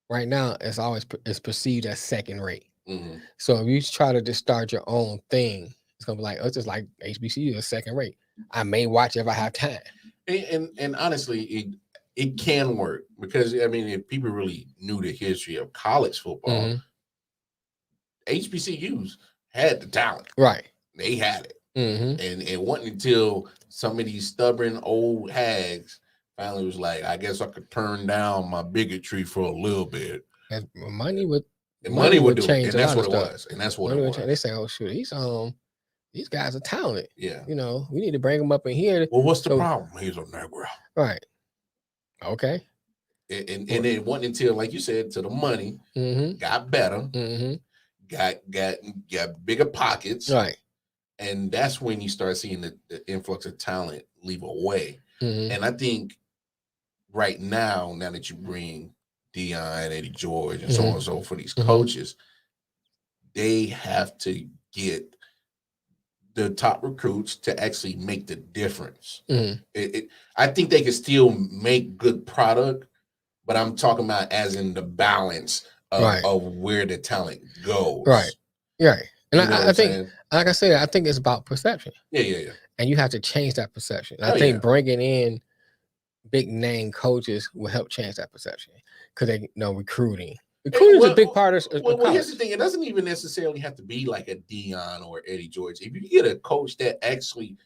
Right now, it's perceived as second rate. Mm-hmm. So if you try to just start your own thing, it's gonna be like, it's just like HBCU is second rate. I may watch if I have time. And honestly, it can work, because I mean, if people really knew the history of college football, HBCUs had the talent. Right. They had it. And it wasn't until some of these stubborn old hags finally was like, I guess I could turn down my bigotry for a little bit. And money would change, and that's what it was. And that's what it was. They say, "Oh shoot, these guys are talented. Yeah, you know, we need to bring them up in here." Well, what's the problem? He's a Negro. Right. Okay. And it wasn't until, like you said, to the money got better, got bigger pockets, right? And that's when you start seeing the influx of talent leave away. And I think right now that you bring Deion, Eddie George, and so on and so for these coaches, they have to get the top recruits to actually make the difference. I think they can still make good product, but I'm talking about as in the balance of where the talent goes. Right. And I think, like I said, I think it's about perception. Yeah. And you have to change that perception. I think bringing in big name coaches will help change that perception, because they know recruiting. Recruiting is a big part of. Well, here's the thing: it doesn't even necessarily have to be like a Deion or Eddie George. If you get a coach that actually,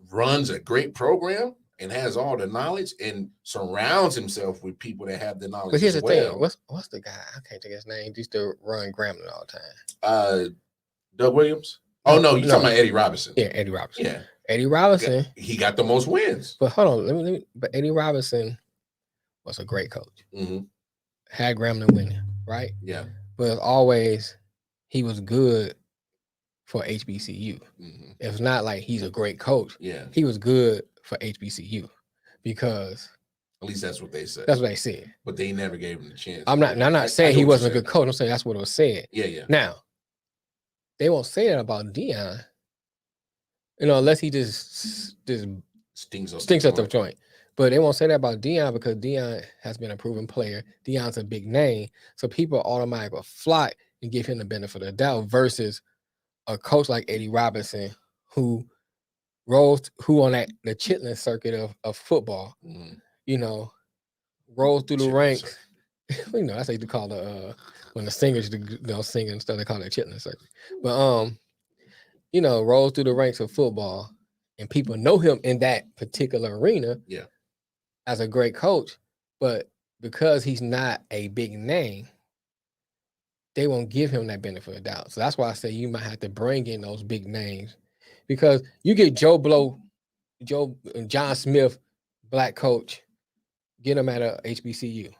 runs a great program and has all the knowledge and surrounds himself with people that have the knowledge. But here's the thing: what's the guy? I can't think of his name. He used to run Grambling all the time. Doug Williams. Oh no, you're talking about Eddie Robinson. Yeah, Eddie Robinson. Yeah, Eddie Robinson. He got the most wins. But hold on, but Eddie Robinson was a great coach. Had Grambling winning, right? Yeah. But always, he was good for HBCU. It's not like he's a great coach. Yeah. He was good for HBCU, because at least that's what they said. That's what they said. But they never gave him the chance. I'm not saying he wasn't a good coach. I'm saying that's what it was said. Yeah. Now, they won't say that about Deion, unless he just stinks up the joint. But they won't say that about Deion, because Deion has been a proven player. Deion's a big name, so people automatically flock and give him the benefit of the doubt, versus a coach like Eddie Robinson, who on the Chitlin circuit of football, rolls through the ranks. That's what you call the when the singers singing and stuff, they call it Chitlin circuit. But rolls through the ranks of football, and people know him in that particular arena. Yeah. As a great coach, but because he's not a big name, they won't give him that benefit of the doubt. So that's why I say you might have to bring in those big names, because you get John Smith, black coach, get him at a HBCU.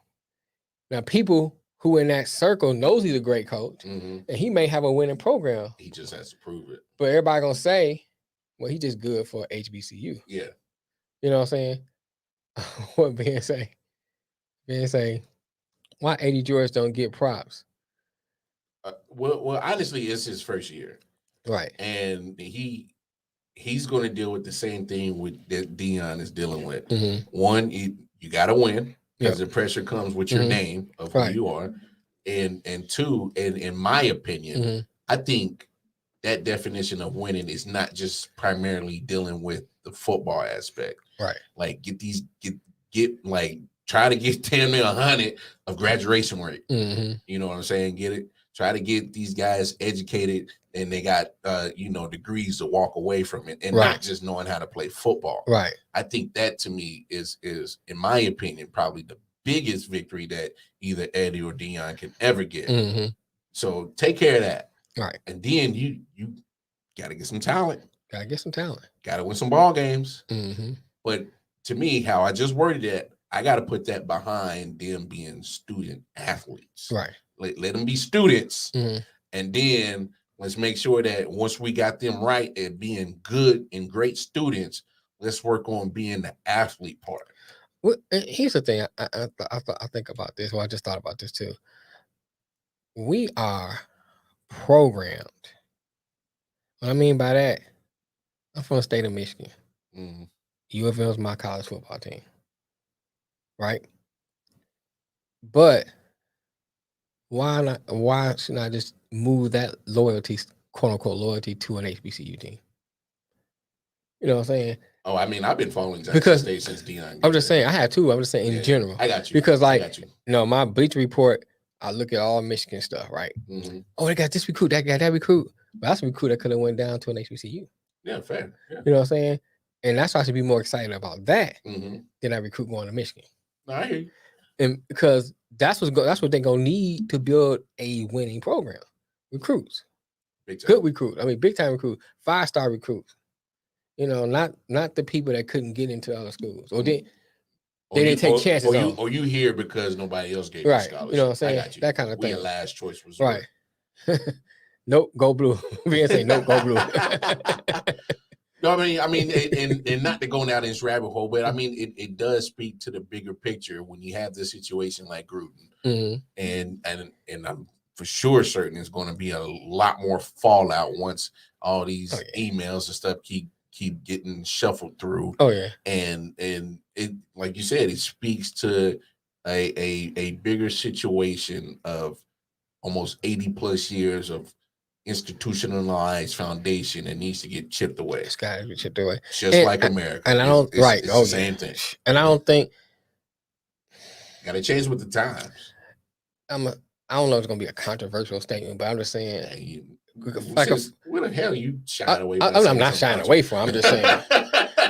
Now, people who in that circle knows he's a great coach, and he may have a winning program. He just has to prove it. But everybody gonna say, well, he's just good for HBCU. Yeah. You know what I'm saying? What being say, why Eddie George don't get props? Well, honestly, it's his first year, right? And he's going to deal with the same thing that Deion is dealing with. One, you got to win, because the pressure comes with your name of who you are, and two, and in my opinion, I think that definition of winning is not just primarily dealing with the football aspect. Right. Like try to get 10 to 100 of graduation rate. You know what I'm saying? Get it? Try to get these guys educated and they got degrees to walk away from it, and not just knowing how to play football. Right. I think that to me is in my opinion probably the biggest victory that either Eddie or Deion can ever get. So take care of that. Right. And then you got to get some talent. Got to get some talent. Got to win some ball games. But to me, how I just worded it, I got to put that behind them being student athletes. Right. let them be students, Mhm. and then let's make sure that once we got them right at being good and great students, let's work on being the athlete part. Well, here's the thing. I think about this. Well, I just thought about this too. We are programmed. What I mean by that, I'm from the state of Michigan. U of L is my college football team, right? But why not? Why shouldn't I just move that loyalty, quote unquote, loyalty to an HBCU team? You know what I'm saying? Oh, I mean, I've been following Jackson State since Deion. I'm just saying, I had to. I'm just saying in general. I got you. Because my Bleacher Report, I look at all Michigan stuff, right? Mm-hmm. Oh, they got this recruit, that got that recruit. But that's a recruit that could have went down to an HBCU. Yeah, fair. Yeah. You know what I'm saying? And that's why I should be more excited about that than that recruit going to Michigan. I hear you. And because that's what they're gonna need to build a winning program. Recruits, good recruit. I mean, big time recruit, 5-star recruits. You know, not the people that couldn't get into other schools or they didn't take chances on. Or you here because nobody else gave you a scholarship. You know what I'm saying? I got you. That kind of thing. We a last choice resort. Right. Nope, go blue. We didn't say nope, go blue. No, I mean, and not to go down this rabbit hole, but I mean, it does speak to the bigger picture when you have this situation like Gruden, and I'm for sure certain it's going to be a lot more fallout once all these emails and stuff keep getting shuffled through. Oh yeah, and it, like you said, it speaks to a bigger situation of almost 80 plus years of institutionalized foundation that needs to get chipped away. It's got to be chipped away, just like America. And I don't it's the same thing. And I don't think got to change with the times. I don't know if it's gonna be a controversial statement, but I'm just saying. Where the hell you shying away? I'm not shying away from. I'm just saying,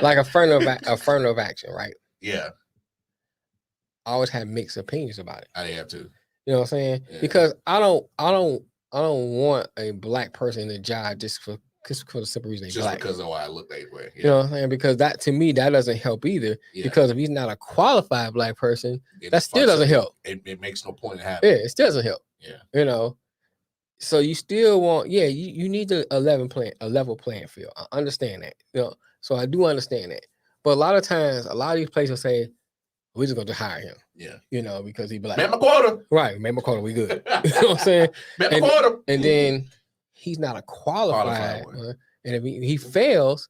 like affirmative action, right? Yeah. I always have mixed opinions about it. I have to. You know what I'm saying? Yeah. Because I don't want a black person in the job just for the simple reason they're black. Because of why I look that way. Yeah. You know what I'm saying? Because that to me that doesn't help either. Yeah. Because if he's not a qualified black person, that still doesn't help. It makes no point in having. Yeah, it still doesn't help. Yeah. You know. So you still want, you need a level playing field. I understand that. You know, so I do understand that. But a lot of times, a lot of these places say, we're just going to hire him. Yeah. You know, because he black. Made my quota. Right. Made my quota. We good. You know what I'm saying? Made my quota. And then he's not a qualified one. And if he fails,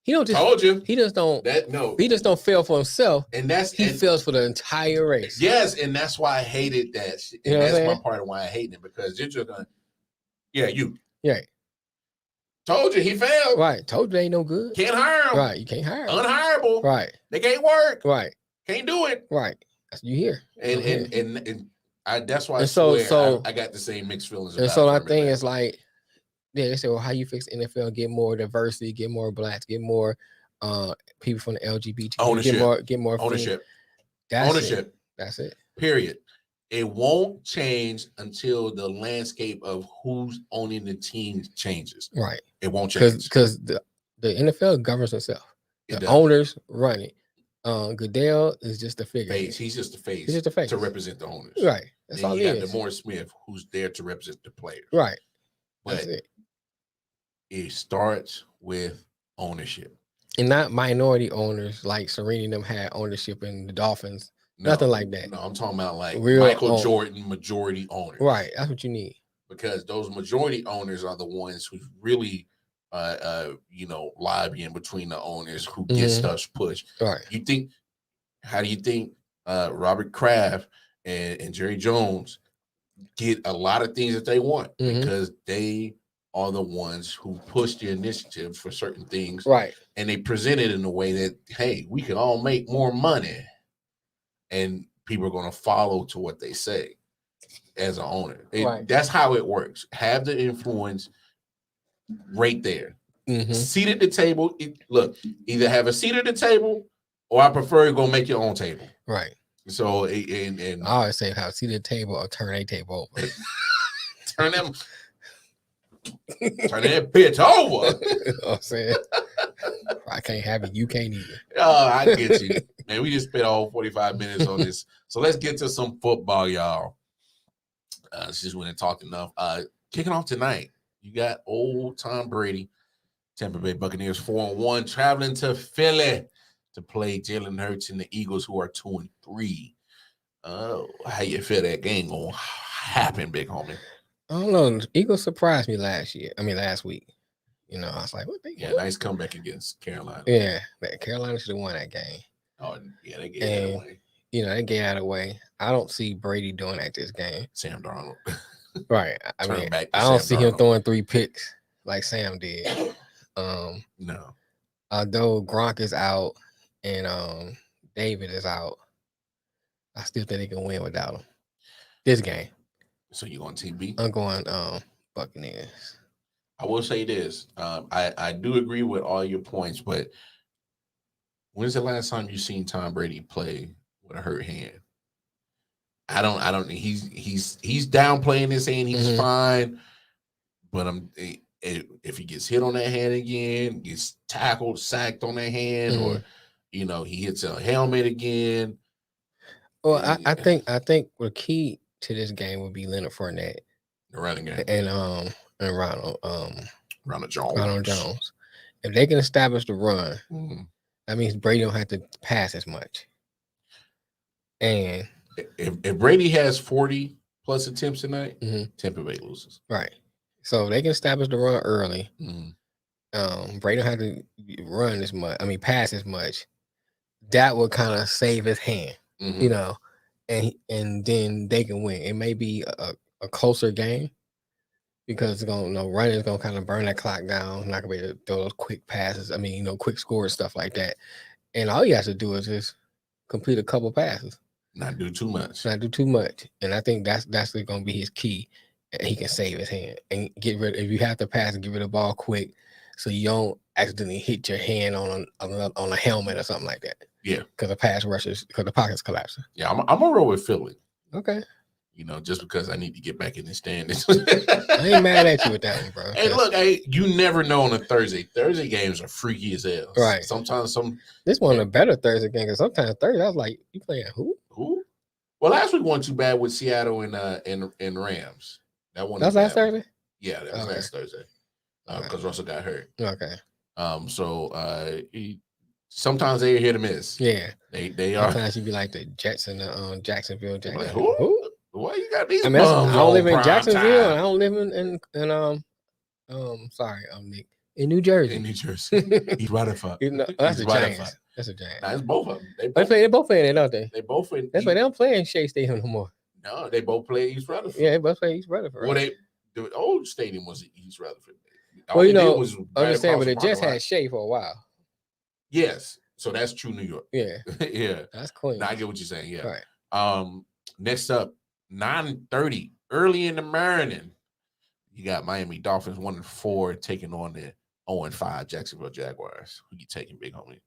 he don't just told you. He just don't he just don't fail for himself. And he fails for the entire race. Yes, and that's why I hated that shit. And that's my part of why I hate it, because you're just gonna you. Right. Told you he failed. Right. Told you they ain't no good. Can't hire him. Right. You can't hire him. Unhireable. Right. They can't work. Right. Can't do it. Right. That's you hear. And that's why I got the same mixed feelings. And so my thing is like, they say, well, how you fix NFL, get more diversity, get more blacks, get more people from the LGBT, ownership, get more ownership. Ownership. That's it. Period. It won't change until the landscape of who's owning the team changes. Right. It won't change. Because the NFL governs itself. The owners run it. Goodell is just the figure. He's just the face. He's just the face to represent the owners. Right. That's all he is. You got DeMaurice Smith, who's there to represent the players. Right. But it starts with ownership. And not minority owners like Serena and them had ownership in the Dolphins. Nothing like that. No, I'm talking about like real Michael Jordan majority owners. Right. That's what you need. Because those majority owners are the ones who really lobbying between the owners who get stuff pushed. Right. How do you think Robert Kraft and Jerry Jones get a lot of things that they want? Because they are the ones who push the initiatives for certain things. Right. And they present it in a way that, hey, we can all make more money. And people are going to follow to what they say as an owner. Right. That's how it works. Have the influence right there. Seat at the table. Look, either have a seat at the table, or I prefer you go make your own table. Right. So, and I always say, have a seat at the table or turn a table over. turn that bitch over. You know what I'm saying? I can't have it. You can't either. Oh, I get you. Man, we just spent a whole 45 minutes on this. So let's get to some football, y'all. Since we didn't talk enough, kicking off tonight, you got old Tom Brady, Tampa Bay Buccaneers 4-1, traveling to Philly to play Jalen Hurts and the Eagles, who are 2-3. How you feel that game gonna happen, big homie? I don't know. The Eagles surprised me last week. You know, I was like, what? Nice comeback against Carolina. Yeah, Carolina should have won that game. Oh, yeah, they gave that away. You know, they gave that away. I don't see Brady doing that this game. Sam Darnold. Right. I mean, I don't see him throwing 3 picks like Sam did. No. Although Gronk is out and David is out, I still think they can win without him this game. So you going TB? I'm going Buccaneers. I will say this. I do agree with all your points, but when's the last time you seen Tom Brady play with a hurt hand? I don't. He's downplaying this, saying he's fine, but if he gets hit on that hand again, gets tackled, sacked on that hand, or he hits a helmet again. Well, I think the key to this game would be Leonard Fournette, the running game, and Ronald Jones. Ronald Jones. If they can establish the run, that means Brady don't have to pass as much. And if Brady has 40 plus attempts tonight, Tampa Bay loses. Right. So if they can establish the run early. Brady don't have to run as much. I mean, pass as much. That would kind of save his hand, you know, and then they can win. It may be a closer game because running is gonna kind of burn that clock down. Not gonna be able to throw those quick passes. I mean, quick scores, stuff like that. And all he has to do is just complete a couple passes. Not do too much. And I think that's going to be his key. He can save his hand and get rid. If you have to pass and get rid of the ball quick, so you don't accidentally hit your hand on a helmet or something like that. Yeah, because the pocket's collapsing. Yeah, I'm gonna roll with Philly. Okay. Just because I need to get back in the standings. I ain't mad at you with that one, bro. Hey, look, you never know on a Thursday. Thursday games are freaky as hell. Right. Sometimes this one of the better Thursday games, because sometimes Thursday I was like, you playing who? Who? Well, last week wasn't too bad with Seattle and Rams. That was last Thursday? Yeah, that was last Thursday. Because Russell got hurt. Okay. So sometimes they're hit or miss. Yeah. They are. Sometimes you be like the Jets and the Jacksonville Jets. Like, who? Why you got these? I don't live in Jacksonville, and I don't live in Nick, in New Jersey. In New Jersey, he's Rutherford. That's a Giants. That's a Giants. Nah, it's both of them. They both play there, don't they? They both in. That's why they don't play in Shea Stadium no more. No, they both play East Rutherford. Yeah, they both play East Rutherford. Well, the old stadium was East Rutherford. Well, understand, but the Jets had Shea for a while. Yes, so that's true New York. Yeah, yeah, that's Queens. Now I get what you're saying. Yeah. Right. Next up, 9:30 early in the morning. You got Miami Dolphins 1-4 taking on the 0-5 Jacksonville Jaguars. Who you taking, big homie?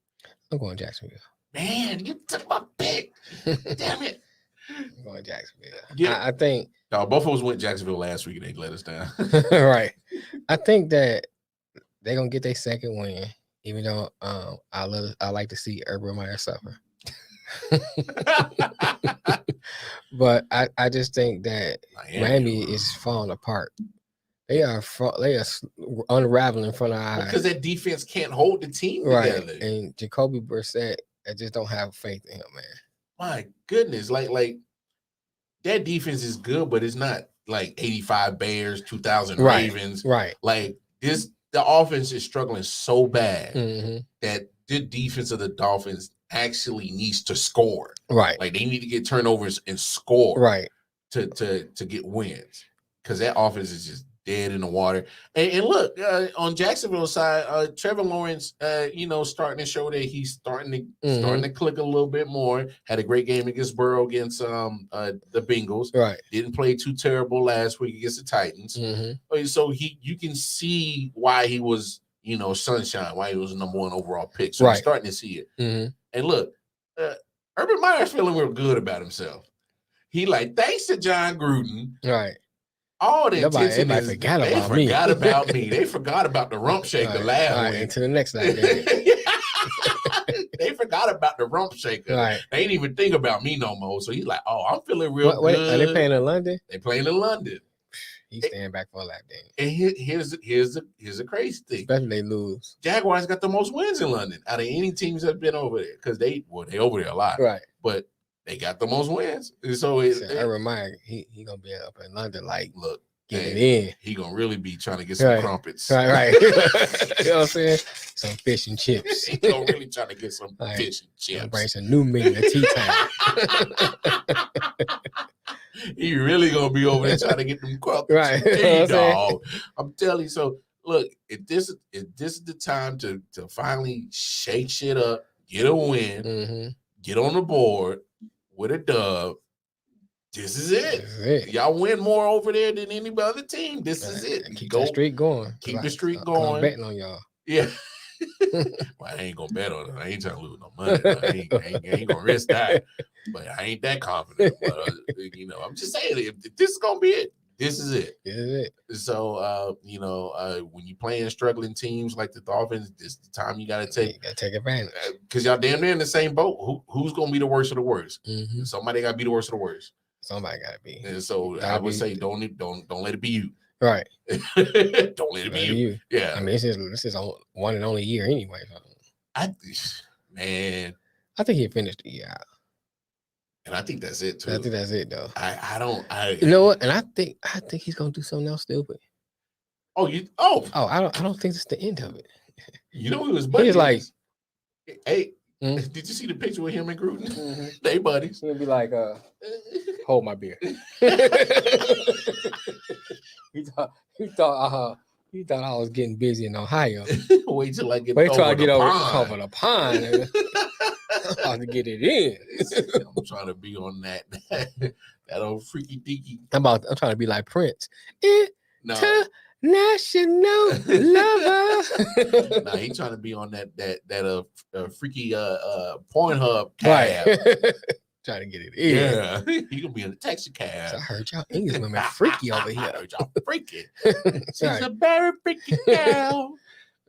I'm going Jacksonville. Man, you took my pick. Damn it. I'm going Jacksonville. Yeah, I think. No, both of us went Jacksonville last week and they let us down. Right. I think that they're gonna get their second win, even though I like to see Urban Meyer suffer. But I just think that Miami is falling apart. They are unraveling in front of our eyes because that defense can't hold the team together. And Jacoby Brissett, I just don't have faith in him, man. My goodness, like that defense is good, but it's not like 85 Bears, 2000 Ravens. Right. Like the offense is struggling so bad that the defense of the Dolphins actually needs to score. Right. Like they need to get turnovers and score. Right. To get wins, because that offense is just dead in the water. And look, on Jacksonville's side, Trevor Lawrence, starting to show that he's starting to click a little bit more. Had a great game against Burrow against the Bengals. Right. Didn't play too terrible last week against the Titans. So you can see why he was, sunshine, why he was the number 1 overall pick. So you're starting to see it. And look, Urban Meyer's feeling real good about himself. He thanks to John Gruden. Right. All the attention they forgot about me. They forgot about the rump shaker last week. Into the next night. They forgot about the rump shaker. Right. They ain't even think about me no more. So he's like, oh, I'm feeling real Wait, good. are they playing in London? They playing in London. He's staying back for a lap dance. And here's the crazy thing. Especially they lose. Jaguars got the most wins in London out of any teams that have been over there because they over there a lot. Right. But they got the most wins. And so Urban Meyer, he gonna be up in London, like look, get it in. He gonna really be trying to get some crumpets. Right. You know what I'm saying? Some fish and chips. He gonna really try to get some fish and chips. Bring some new meat at tea time. He really gonna be over there trying to get them crumpets. Right. Hey, dog. I'm telling you. So look, if this is the time to finally shake shit up, get a win, get on the board with a dub. This is it. Y'all win more over there than any other team. This is it. Keep the streak going. Keep the streak going. I'm betting on y'all. Yeah. Well, I ain't gonna bet on it. I ain't trying to lose no money. I ain't gonna risk that. But I ain't that confident. But I'm just saying, if this is gonna be it, this is it. This is it. So, when you playing struggling teams like the Dolphins, this is the time you gotta take. You gotta take advantage. Because y'all damn near in the same boat. Who's gonna be the worst of the worst? Somebody gotta be the worst of the worst. Somebody gotta be. And so I would say, don't let it be you. Right. Don't let it be you. Yeah. I mean, this is one and only year anyway. I think he finished the year out. And I think that's it too. I think that's it though. I you know what? And I think he's gonna do something else stupid. I don't think it's the end of it. You know, he was buddies. He's like, hey, did you see the picture with him and Gruden? They buddies. He'll be like, hold my beer. He thought I was getting busy in Ohio. Wait till I get over the pond. I'm about to get it in. I'm trying to be on that old freaky deaky. I'm trying to be like Prince. National lover. Nah, he trying to be on that freaky Pornhub cab. Right. Trying to get it in. Yeah, he gonna be in the taxi cab. So I heard y'all English women freaky over here. I heard y'all freaky. She's a very freaky gal.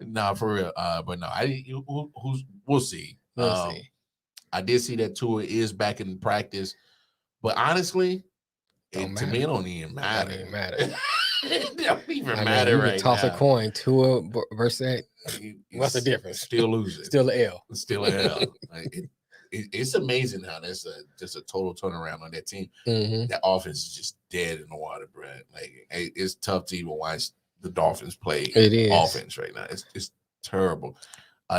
Nah, for real. But no, we'll see. We'll see. I did see that Tua is back in practice, but honestly, to me, it don't even matter. It don't even matter right now. Toss a coin, Tua versus what's the difference? Still losing. Still an L. Still an L. It's amazing how that's just a total turnaround on that team. That offense is just dead in the water, bro. Like it's tough to even watch the Dolphins play offense right now. It's terrible.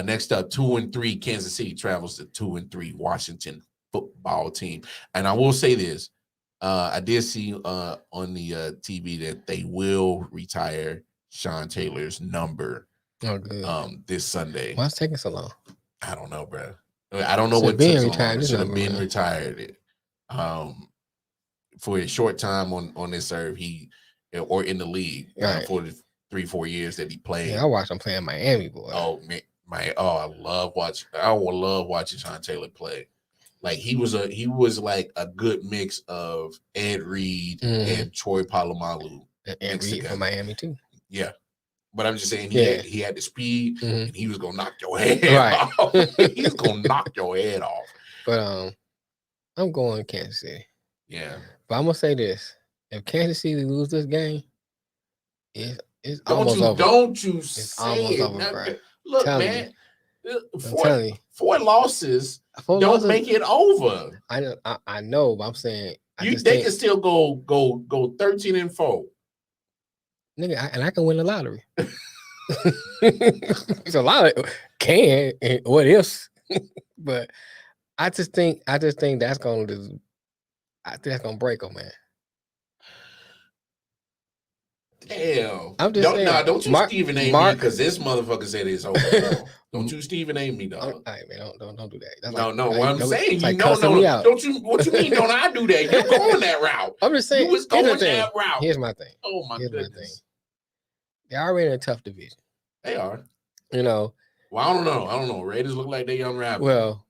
Next up, 2-3, Kansas City travels to 2-3 Washington football team. And I will say this. I did see on the TV that they will retire Sean Taylor's number this Sunday. Why is it taking so long? I don't know, bro. I don't know what took so long. Should have been retired. For a short time on this serve, or in the league for the 3-4 years that he played. Yeah, I watched him playing Miami, boy. Oh man, I would love watching Sean Taylor play. Like he was like a good mix of Ed Reed and Troy Polamalu. Ed Reed from Miami too. Yeah. But I'm just saying he had the speed and he was gonna knock your head off. He's gonna knock your head off. But I'm going Kansas City. Yeah. But I'm gonna say this. If Kansas City lose this game, it's almost over. Don't you it's say almost it. over, bro. Look, man. 4 losses don't make it over. I know, but I'm saying they can still go 13-4. Nigga, and I can win the lottery. It's a lot of can and what else? But I just think that's gonna break them, man. Damn. I'm just saying. Nah, don't you Stephen A. me because this motherfucker said it's over. Don't you Stephen A. me, dog. All right, man, don't do that. That's what I'm saying. Like no. Don't you? What you mean? Don't I do that? You're going that route. I'm just saying. You was going that route. Here's my thing. Oh my goodness. They're already in a tough division. They are. You know. Well, I don't know. Raiders look like they unraveled. Well,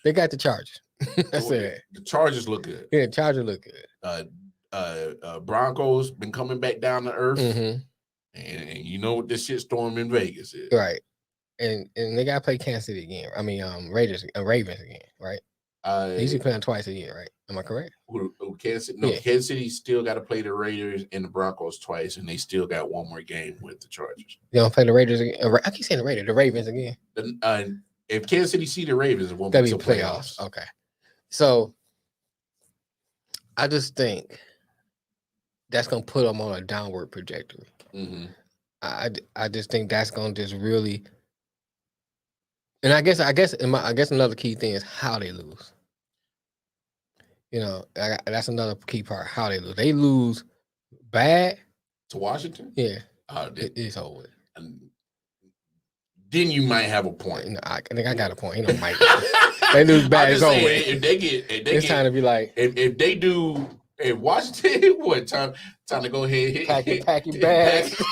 they got the Chargers. That's it. The Chargers look good. Yeah, the Chargers look good. Broncos been coming back down to earth, and you know what this shit storm in Vegas is, right? and they got to play Kansas City again. I mean, Ravens again, right? They usually play them twice a year, right? Am I correct? Kansas City, no, Kansas City still got to play the Raiders and the Broncos twice, and they still got one more game with the Chargers. They don't play the Raiders again. I keep saying the Ravens again. If Kansas City see the Ravens, it won't be playoffs. Okay, so I just think that's gonna put them on a downward trajectory. Mm-hmm. I just think that's gonna just really, and I guess another key thing is how they lose. You know, that's another key part. How they lose. They lose bad to Washington. Yeah, it's over. Then you might have a point. No, I think I got a point. Might. They lose bad. It's over. If they get, it's time to be like, if they do. In Washington, what time to go ahead pack your bags.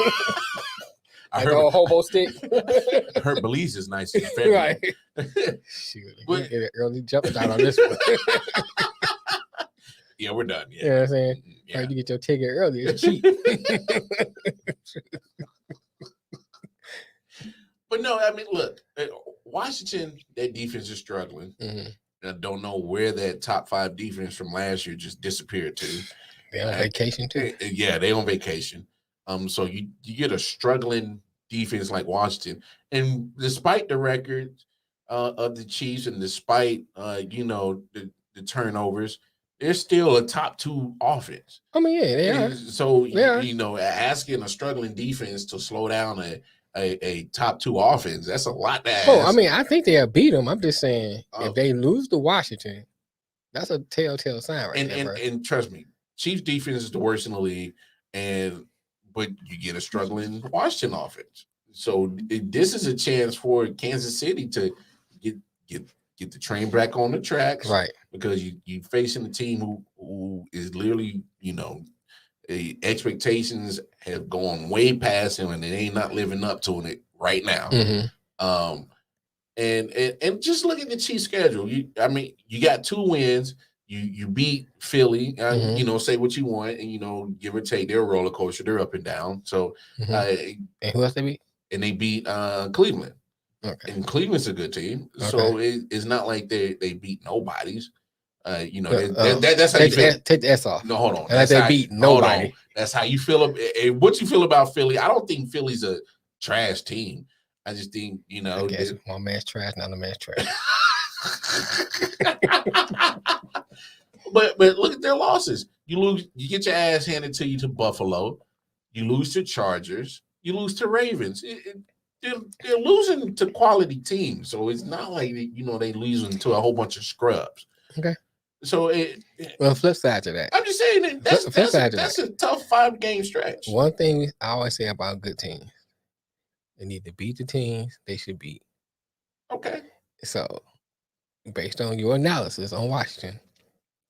I heard a hobo stick. I heard Belize is nice in February. Right. Shoot, get an early jump start on this one. Yeah, we're done. Yeah. You know what I'm saying? Yeah. You get your ticket early. It's cheap. But no, I mean, look, Washington, their defense is struggling. Mm-hmm. I don't know where that top 5 defense from last year just disappeared to. They on vacation too. Yeah, they on vacation. So you get a struggling defense like Washington, and despite the record of the Chiefs, and despite the turnovers, they're still a top 2 offense. I mean, yeah, they are. So asking a struggling defense to slow down a top 2 offense, that's a lot to ask. Oh, I mean, I think they'll beat them. I'm just saying, if they lose to Washington, that's a telltale sign right there. And trust me, Chiefs defense is the worst in the league, but you get a struggling Washington offense. So this is a chance for Kansas City to get the train back on the tracks, right? Because you facing a team who is literally, expectations have gone way past him, and they ain't not living up to it right now. Mm-hmm. And just look at the Chiefs' schedule. You got 2 wins. You beat Philly. Mm-hmm. Say what you want, and give or take, they're a roller coaster. They're up and down. So, mm-hmm. And who else they beat? And they beat Cleveland. Okay. And Cleveland's a good team. Okay. So it's not like they beat nobodies. That's how you feel. Take the S off. No, hold on. That's they beat nobody. That's how you feel. What you feel about Philly? I don't think Philly's a trash team. I just think I guess one man's trash, not a man's trash. But look at their losses. You lose. You get your ass handed to you to Buffalo. You lose to Chargers. You lose to Ravens. They're losing to quality teams. So it's not like they losing to a whole bunch of scrubs. Okay. So flip side to that. I'm just saying that's a tough 5-game stretch. One thing I always say about good teams, they need to beat the teams they should beat. Okay. So based on your analysis on Washington,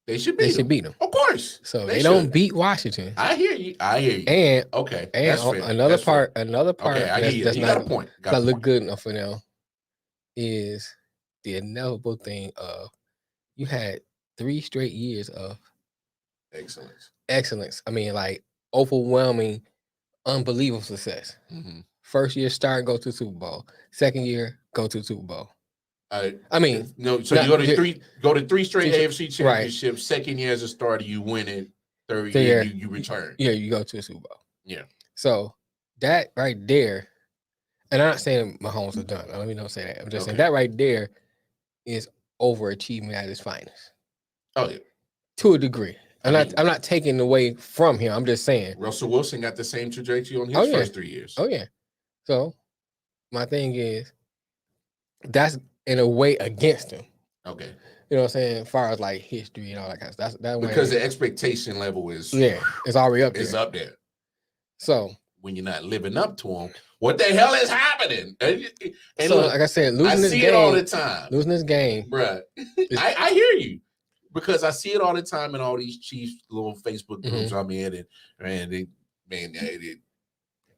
they should beat them. Of course. So they don't beat Washington. I hear you. And okay. And another part okay, I hear you. You got a point. That look good enough for them is the inevitable thing of you had 3 straight years of excellence. I mean, like overwhelming, unbelievable success. Mm-hmm. First year start, go to the Super Bowl. Second year, go to the Super Bowl. I mean, no. So you go to 3 straight AFC championships. Right. Second year as a starter, you win it. Third year, you return. Yeah, you go to the Super Bowl. Yeah. So that right there, and I'm not saying Mahomes is done. Let me not say that. I'm just saying that right there is overachievement at his finest. Oh yeah, to a degree. I'm not taking away from him. I'm just saying Russell Wilson got the same trajectory on his first 3 years. Oh yeah. So my thing is that's in a way against him. Okay. You know what I'm saying? As far as like history and all that kind of stuff. That's because the expectation level is it's already up there. It's up there. So when you're not living up to them, what the hell is happening? And so, like I said, losing this game. I see it all the time. Losing this game. Right. I hear you. Because I see it all the time in all these Chiefs little Facebook groups I'm in, and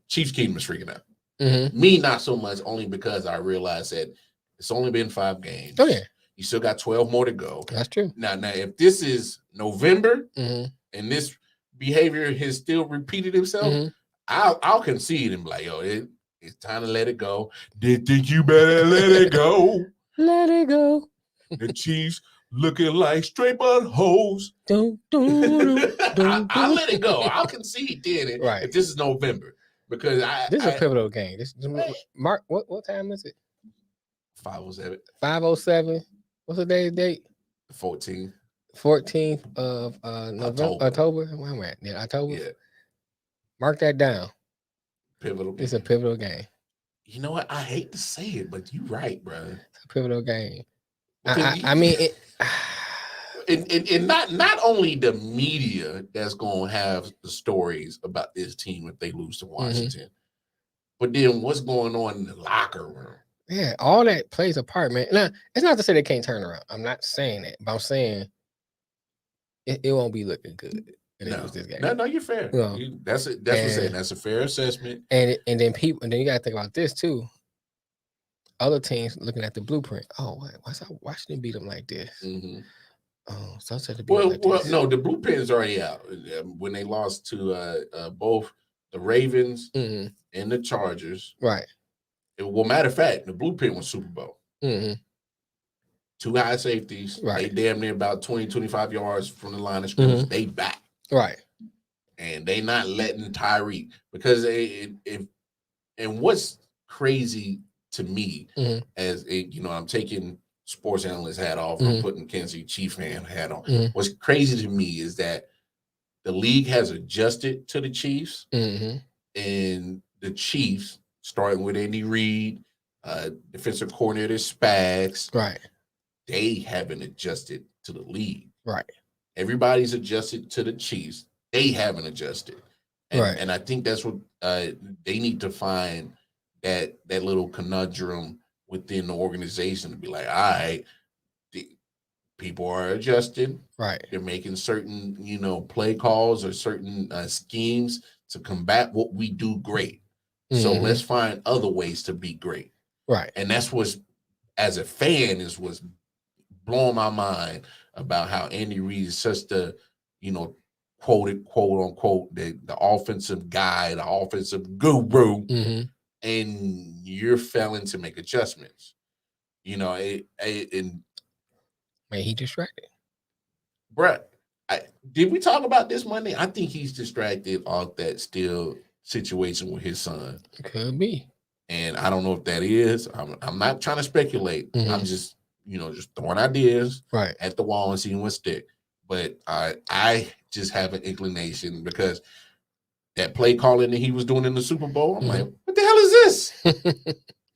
Chiefs Kingdom is freaking out. Mm-hmm. Me, not so much, only because I realize that it's only been 5 games. Oh yeah, you still got 12 more to go. That's true. Now, if this is November and this behavior has still repeated itself, I'll concede and be like, yo, It's time to let it go. Did think you better let it go. Let it go. The Chiefs looking like straight buttholes. I'll let it go. I'll concede then right. if this is November. Because this is a pivotal game. Mark, what time is it? 5:07. 5:07. What's the date? 14th. 14th of November. October. Where am I at? Yeah, October. Yeah. Mark that down. Pivotal game. It's a pivotal game. You know what? I hate to say it, but you're right, bro. It's a pivotal game. I mean, and not only the media that's gonna have the stories about this team if they lose to Washington, but then what's going on in the locker room. Yeah, all that plays a part, man. Now, it's not to say they can't turn around. I'm not saying that, but I'm saying it won't be looking good. This game. No, you're fair. That's what I'm saying. That's a fair assessment. And then you gotta think about this too. Other teams looking at the blueprint. Oh, why Washington beat them like this? Oh, Sunset to beat them like this. No, the blueprint is already out. When they lost to both the Ravens and the Chargers. Right. Well, matter of fact, the blueprint was Super Bowl. 2 high safeties. Right. They damn near about 20, 25 yards from the line of scrimmage. They back. Right. And they not letting Tyreek because and what's crazy to me as I'm taking sports analyst hat off and putting Kansas City Chief fan hat on. What's crazy to me is that the league has adjusted to the Chiefs and the Chiefs, starting with Andy Reid, defensive coordinator Spags, right? They haven't adjusted to the league, right? Everybody's adjusted to the Chiefs. They haven't adjusted, and I think that's what they need to find that little conundrum within the organization to be like, all right, people are adjusting, right? They're making certain play calls or certain schemes to combat what we do great. So let's find other ways to be great. Right. And that's what's, as a fan, is what's blowing my mind about how Andy Reid is such the, quote unquote, the offensive guy, the offensive guru, and you're failing to make adjustments. And man, he distracted. Brett, did we talk about this Monday? I think he's distracted off that still situation with his son. Could be. And I don't know if that is. I'm not trying to speculate. I'm just, just throwing ideas at the wall and seeing what stick. But I just have an inclination because that play calling that he was doing in the Super Bowl, I'm like, what the hell is this?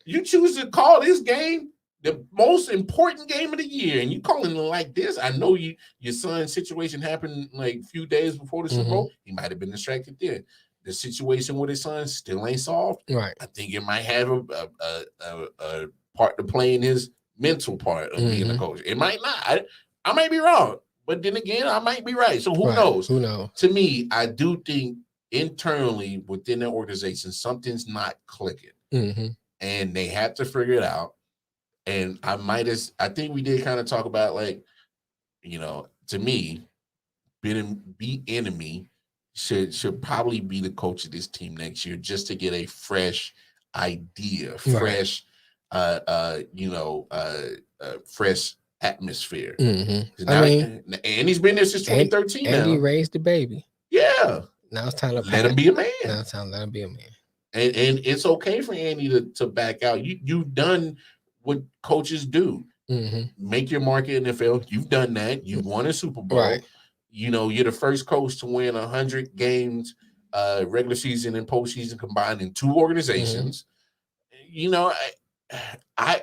You choose to call this game the most important game of the year, and you calling it like this. I know your son's situation happened like a few days before the Super Bowl. He might have been distracted then. The situation with his son still ain't solved. Right. I think it might have a part to play in his mental part of being a coach. It might not. I might be wrong, but then again, I might be right. So who knows? Who knows? To me, I do think internally within the organization, something's not clicking, and they have to figure it out. And I think we did kind of talk about, like, to me, be enemy should probably be the coach of this team next year, just to get a fresh idea, fresh, fresh atmosphere. And he's been there since 2013. And he raised the baby. Yeah. Now it's time to let him be a man. Now it's time to let him be a man. And it's okay for Andy to back out. You've done what coaches do. Make your mark in the NFL. You've done that. You won a Super Bowl. Right. You're the first coach to win 100 games, regular season and postseason combined in 2 organizations. I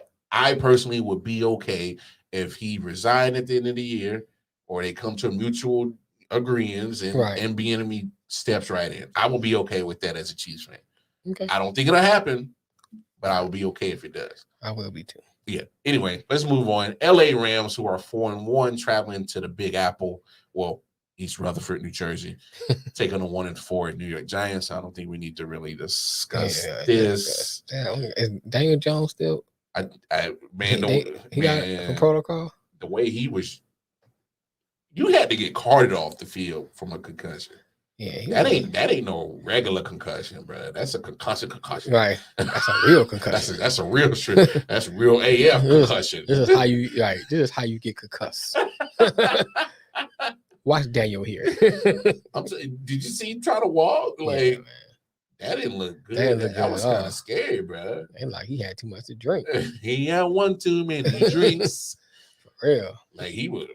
personally would be okay if he resigned at the end of the year, or they come to a mutual agreement and Bieniemy steps right in. I will be okay with that as a Chiefs fan. Okay. I don't think it'll happen, but I will be okay if it does. I will be too. Yeah. Anyway, let's move on. LA Rams, who are 4-1, traveling to the Big Apple, East Rutherford, New Jersey, taking on 1-4 New York Giants. I don't think we need to really discuss this. Is Daniel Jones still? He got a protocol. The way he was, you had to get carted off the field from a concussion. Yeah, that ain't no regular concussion, bro. That's a concussion. Right. That's a real concussion. that's a real shit. That's a real AF concussion. This is how you This is how you get concussed. Watch Daniel here. Did you see him try to walk? Like, man. that didn't look good. That was kind of scary, bro. And like he had too much to drink. He had one too many drinks. For real. Like he would,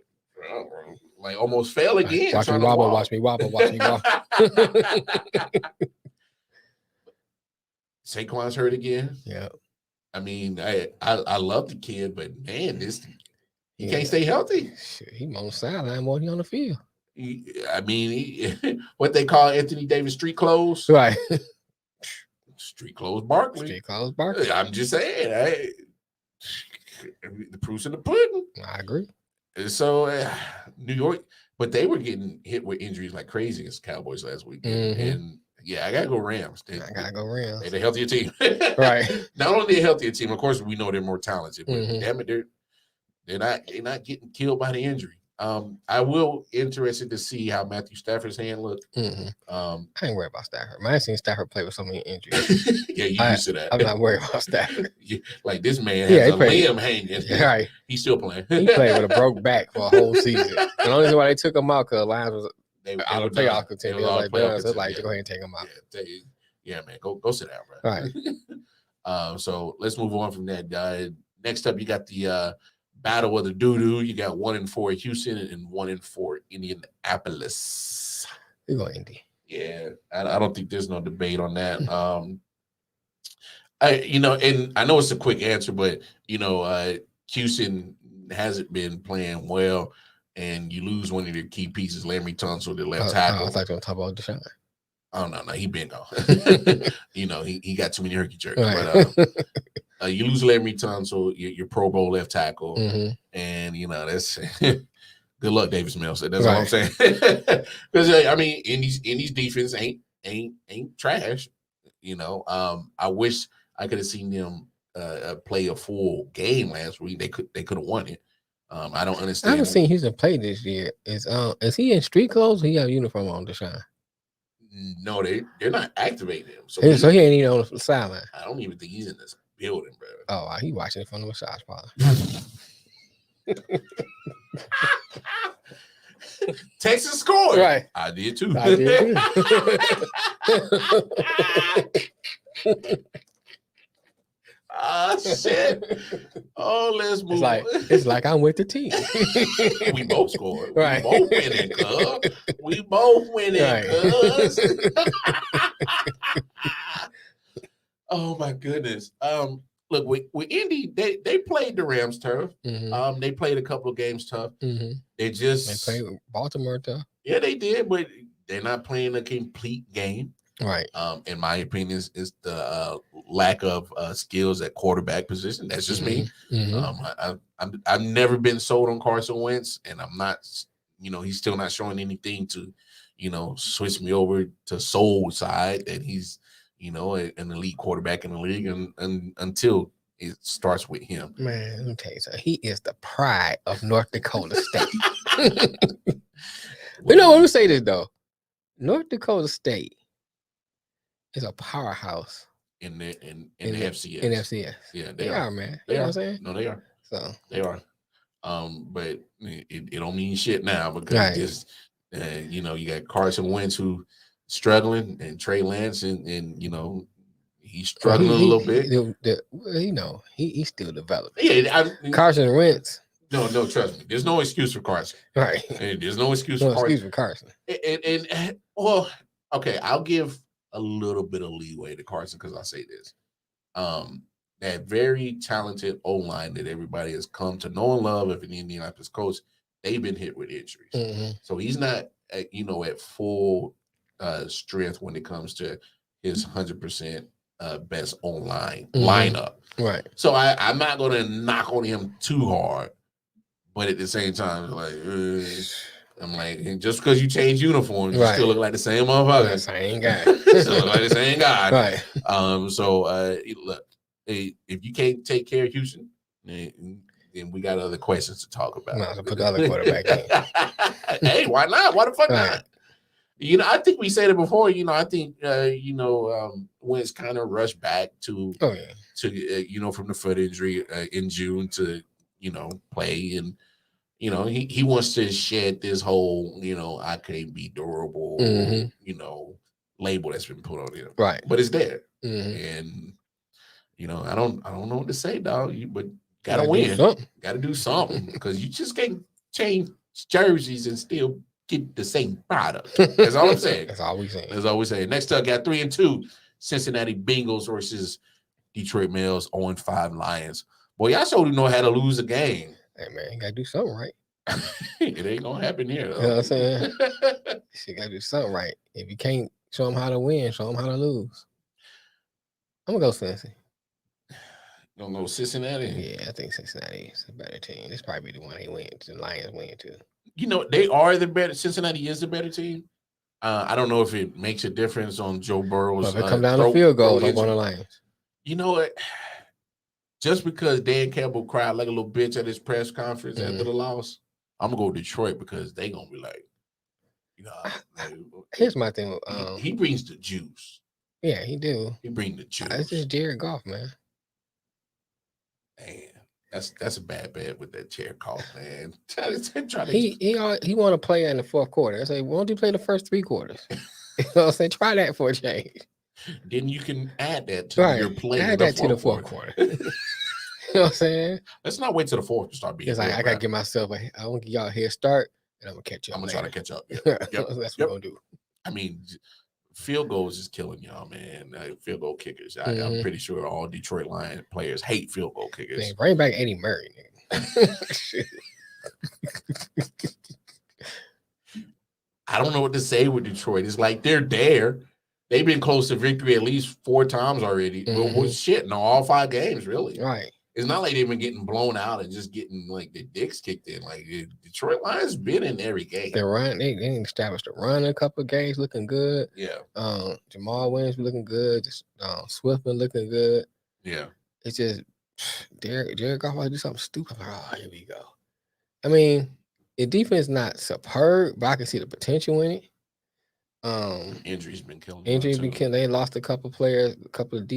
like almost fell again. Watch me wobble. Watch me wobble. Watch me wobble. Saquon's hurt again. Yeah. I mean, I love the kid, but man, he can't stay healthy. Shit, he on the sideline more than he on the field. What they call Anthony Davis street clothes, right? Street clothes Barkley. Street clothes Barkley. I'm just saying, the proof's in the pudding. I agree. So New York, but they were getting hit with injuries like crazy against the Cowboys last week, and I gotta go Rams. I gotta go Rams. They're the healthier team, right? Not only a healthier team, of course, we know they're more talented, but damn it, they're not getting killed by the injury. I will interested to see how Matthew Stafford's hand looked. I ain't worried about Stafford. I ain't seen Stafford play with so many injuries. Yeah, you used to that. I'm not worried about Stafford. Like this man has a limb hanging. Right. He's still playing. He played with a broke back for a whole season. And the only reason why they took him out because the Lions was out of playoff contention. They was like, go ahead and take him out. Yeah, man. Go sit down, bro. Right. So let's move on from that. Next up, you got the Battle of the Doo-Doo. You got 1-4 Houston and 1-4 Indianapolis. We go Indy. Yeah, I don't think there's no debate on that. And I know it's a quick answer, but Houston hasn't been playing well, and you lose one of their key pieces, Larry Tunsil, the left tackle. I thought you were talking about Deshaun. Oh no, he been gone. He got too many herky jerks. Right. But you lose Larry Tunsil, your Pro Bowl left tackle, and that's good luck, Davis Mills. That's all I'm saying. Because Indy's defense ain't trash. I wish I could have seen them play a full game last week. They could have won it. I don't understand. I haven't seen Houston play this year. Is he in street clothes? Or he have a uniform on, Deshaun? No, they're not activating him. So he ain't even on the sideline. I don't even think he's in this building, bro. Oh, he watching it from the massage parlor. Texas scored. Right. I did too. Shit. Oh, let's move. It's like I'm with the team. We both scored. Right. We both winning, cuz. We both winning, cuz. Oh my goodness. Look, with Indy, they played the Rams tough. They played a couple of games tough. They played Baltimore tough. Yeah, they did, but they're not playing a complete game. Right. In my opinion, is the lack of skills at quarterback position. That's just me. I've never been sold on Carson Wentz, and I'm not. He's still not showing anything to, switch me over to sold side. And he's, an elite quarterback in the league, and until it starts with him. Man, let me tell you something. He is the pride of North Dakota State. Let me say this though. North Dakota State is a powerhouse in the FCS. In FCS. Yeah, they are, man. They know are. What I'm saying? No, they are. So they are. But it don't mean shit now because you got Carson Wentz who struggling, and Trey Lance and he's struggling a little bit. He's still developing. Yeah, Carson Wentz. No, trust me. There's no excuse for Carson. Right. There's no excuse for Carson. And well, okay, I'll give a little bit of leeway to Carson because I say this. That very talented O-line that everybody has come to know and love of an Indianapolis coach, they've been hit with injuries. So he's not at full strength when it comes to his 100% best online lineup. Right. So I'm not going to knock on him too hard, but at the same time, I'm like, just because you change uniforms, you still look like the same motherfucker. The same guy. Still look like the same guy. Right. So look, if you can't take care of Houston, then we got other questions to talk about. No, so put the other quarterback in. Hey, why not? Why the fuck not? I think we said it before. I think when it's kind of rushed back to from the foot injury in June to play, and he wants to shed this whole I can't be durable label that's been put on him. Right, but it's there, and I don't know what to say, dog. But gotta win. Gotta do something because you just can't change jerseys and still get the same product. That's all I'm saying. That's all we saying. That's all we saying. Next up, got 3-2. Cincinnati Bengals versus Detroit Mills 0-5 Lions. Boy, y'all sure know how to lose a game. Hey man, you gotta do something right. It ain't gonna happen here, though. You know what I'm saying? You gotta do something right. If you can't show them how to win, show them how to lose. I'm gonna go Cincy. Don't know Cincinnati. Yeah, I think Cincinnati is a better team. This probably the one they win. The Lions win too. They are the better. Cincinnati is the better team. I don't know if it makes a difference on Joe Burrow's. But if it come down to field goal, I'm going to Lions. You know what? Just because Dan Campbell cried like a little bitch at his press conference after the loss, I'm gonna go Detroit because they gonna be like, here's my thing. He brings the juice. Yeah, he do. He brings the juice. It's just Jared Goff, man. Man, that's a bad bet with that chair call, man. He want to play in the fourth quarter. I say, why don't you play the first 3 quarters? You know what I'm saying? Try that for a change. Then you can add that to your play. Add that to the fourth quarter. You know what I'm saying? Let's not wait till the fourth to start being. It's like I gotta give myself I want to give y'all a head start, and I'm gonna catch up. I'm gonna try to catch up. Yep. That's what we're gonna do. I mean, field goals is killing y'all, man. Field goal kickers. I'm pretty sure all Detroit Lions players hate field goal kickers. Man, bring back Eddie Murray. I don't know what to say with Detroit. It's like they're there. They've been close to victory at least 4 times already. Well, shit, no, all 5 games, really. Right. It's not like they've been getting blown out and just getting like the dicks kicked in. Like Detroit Lions been in every game. They established a run in a couple of games, looking good. Yeah. Jamal Williams looking good. Swift been looking good. Yeah. It's just Jared Goff want to do something stupid. Oh, here we go. I mean, the defense not superb, but I can see the potential in it. Injuries been killing. They lost a couple players, a couple of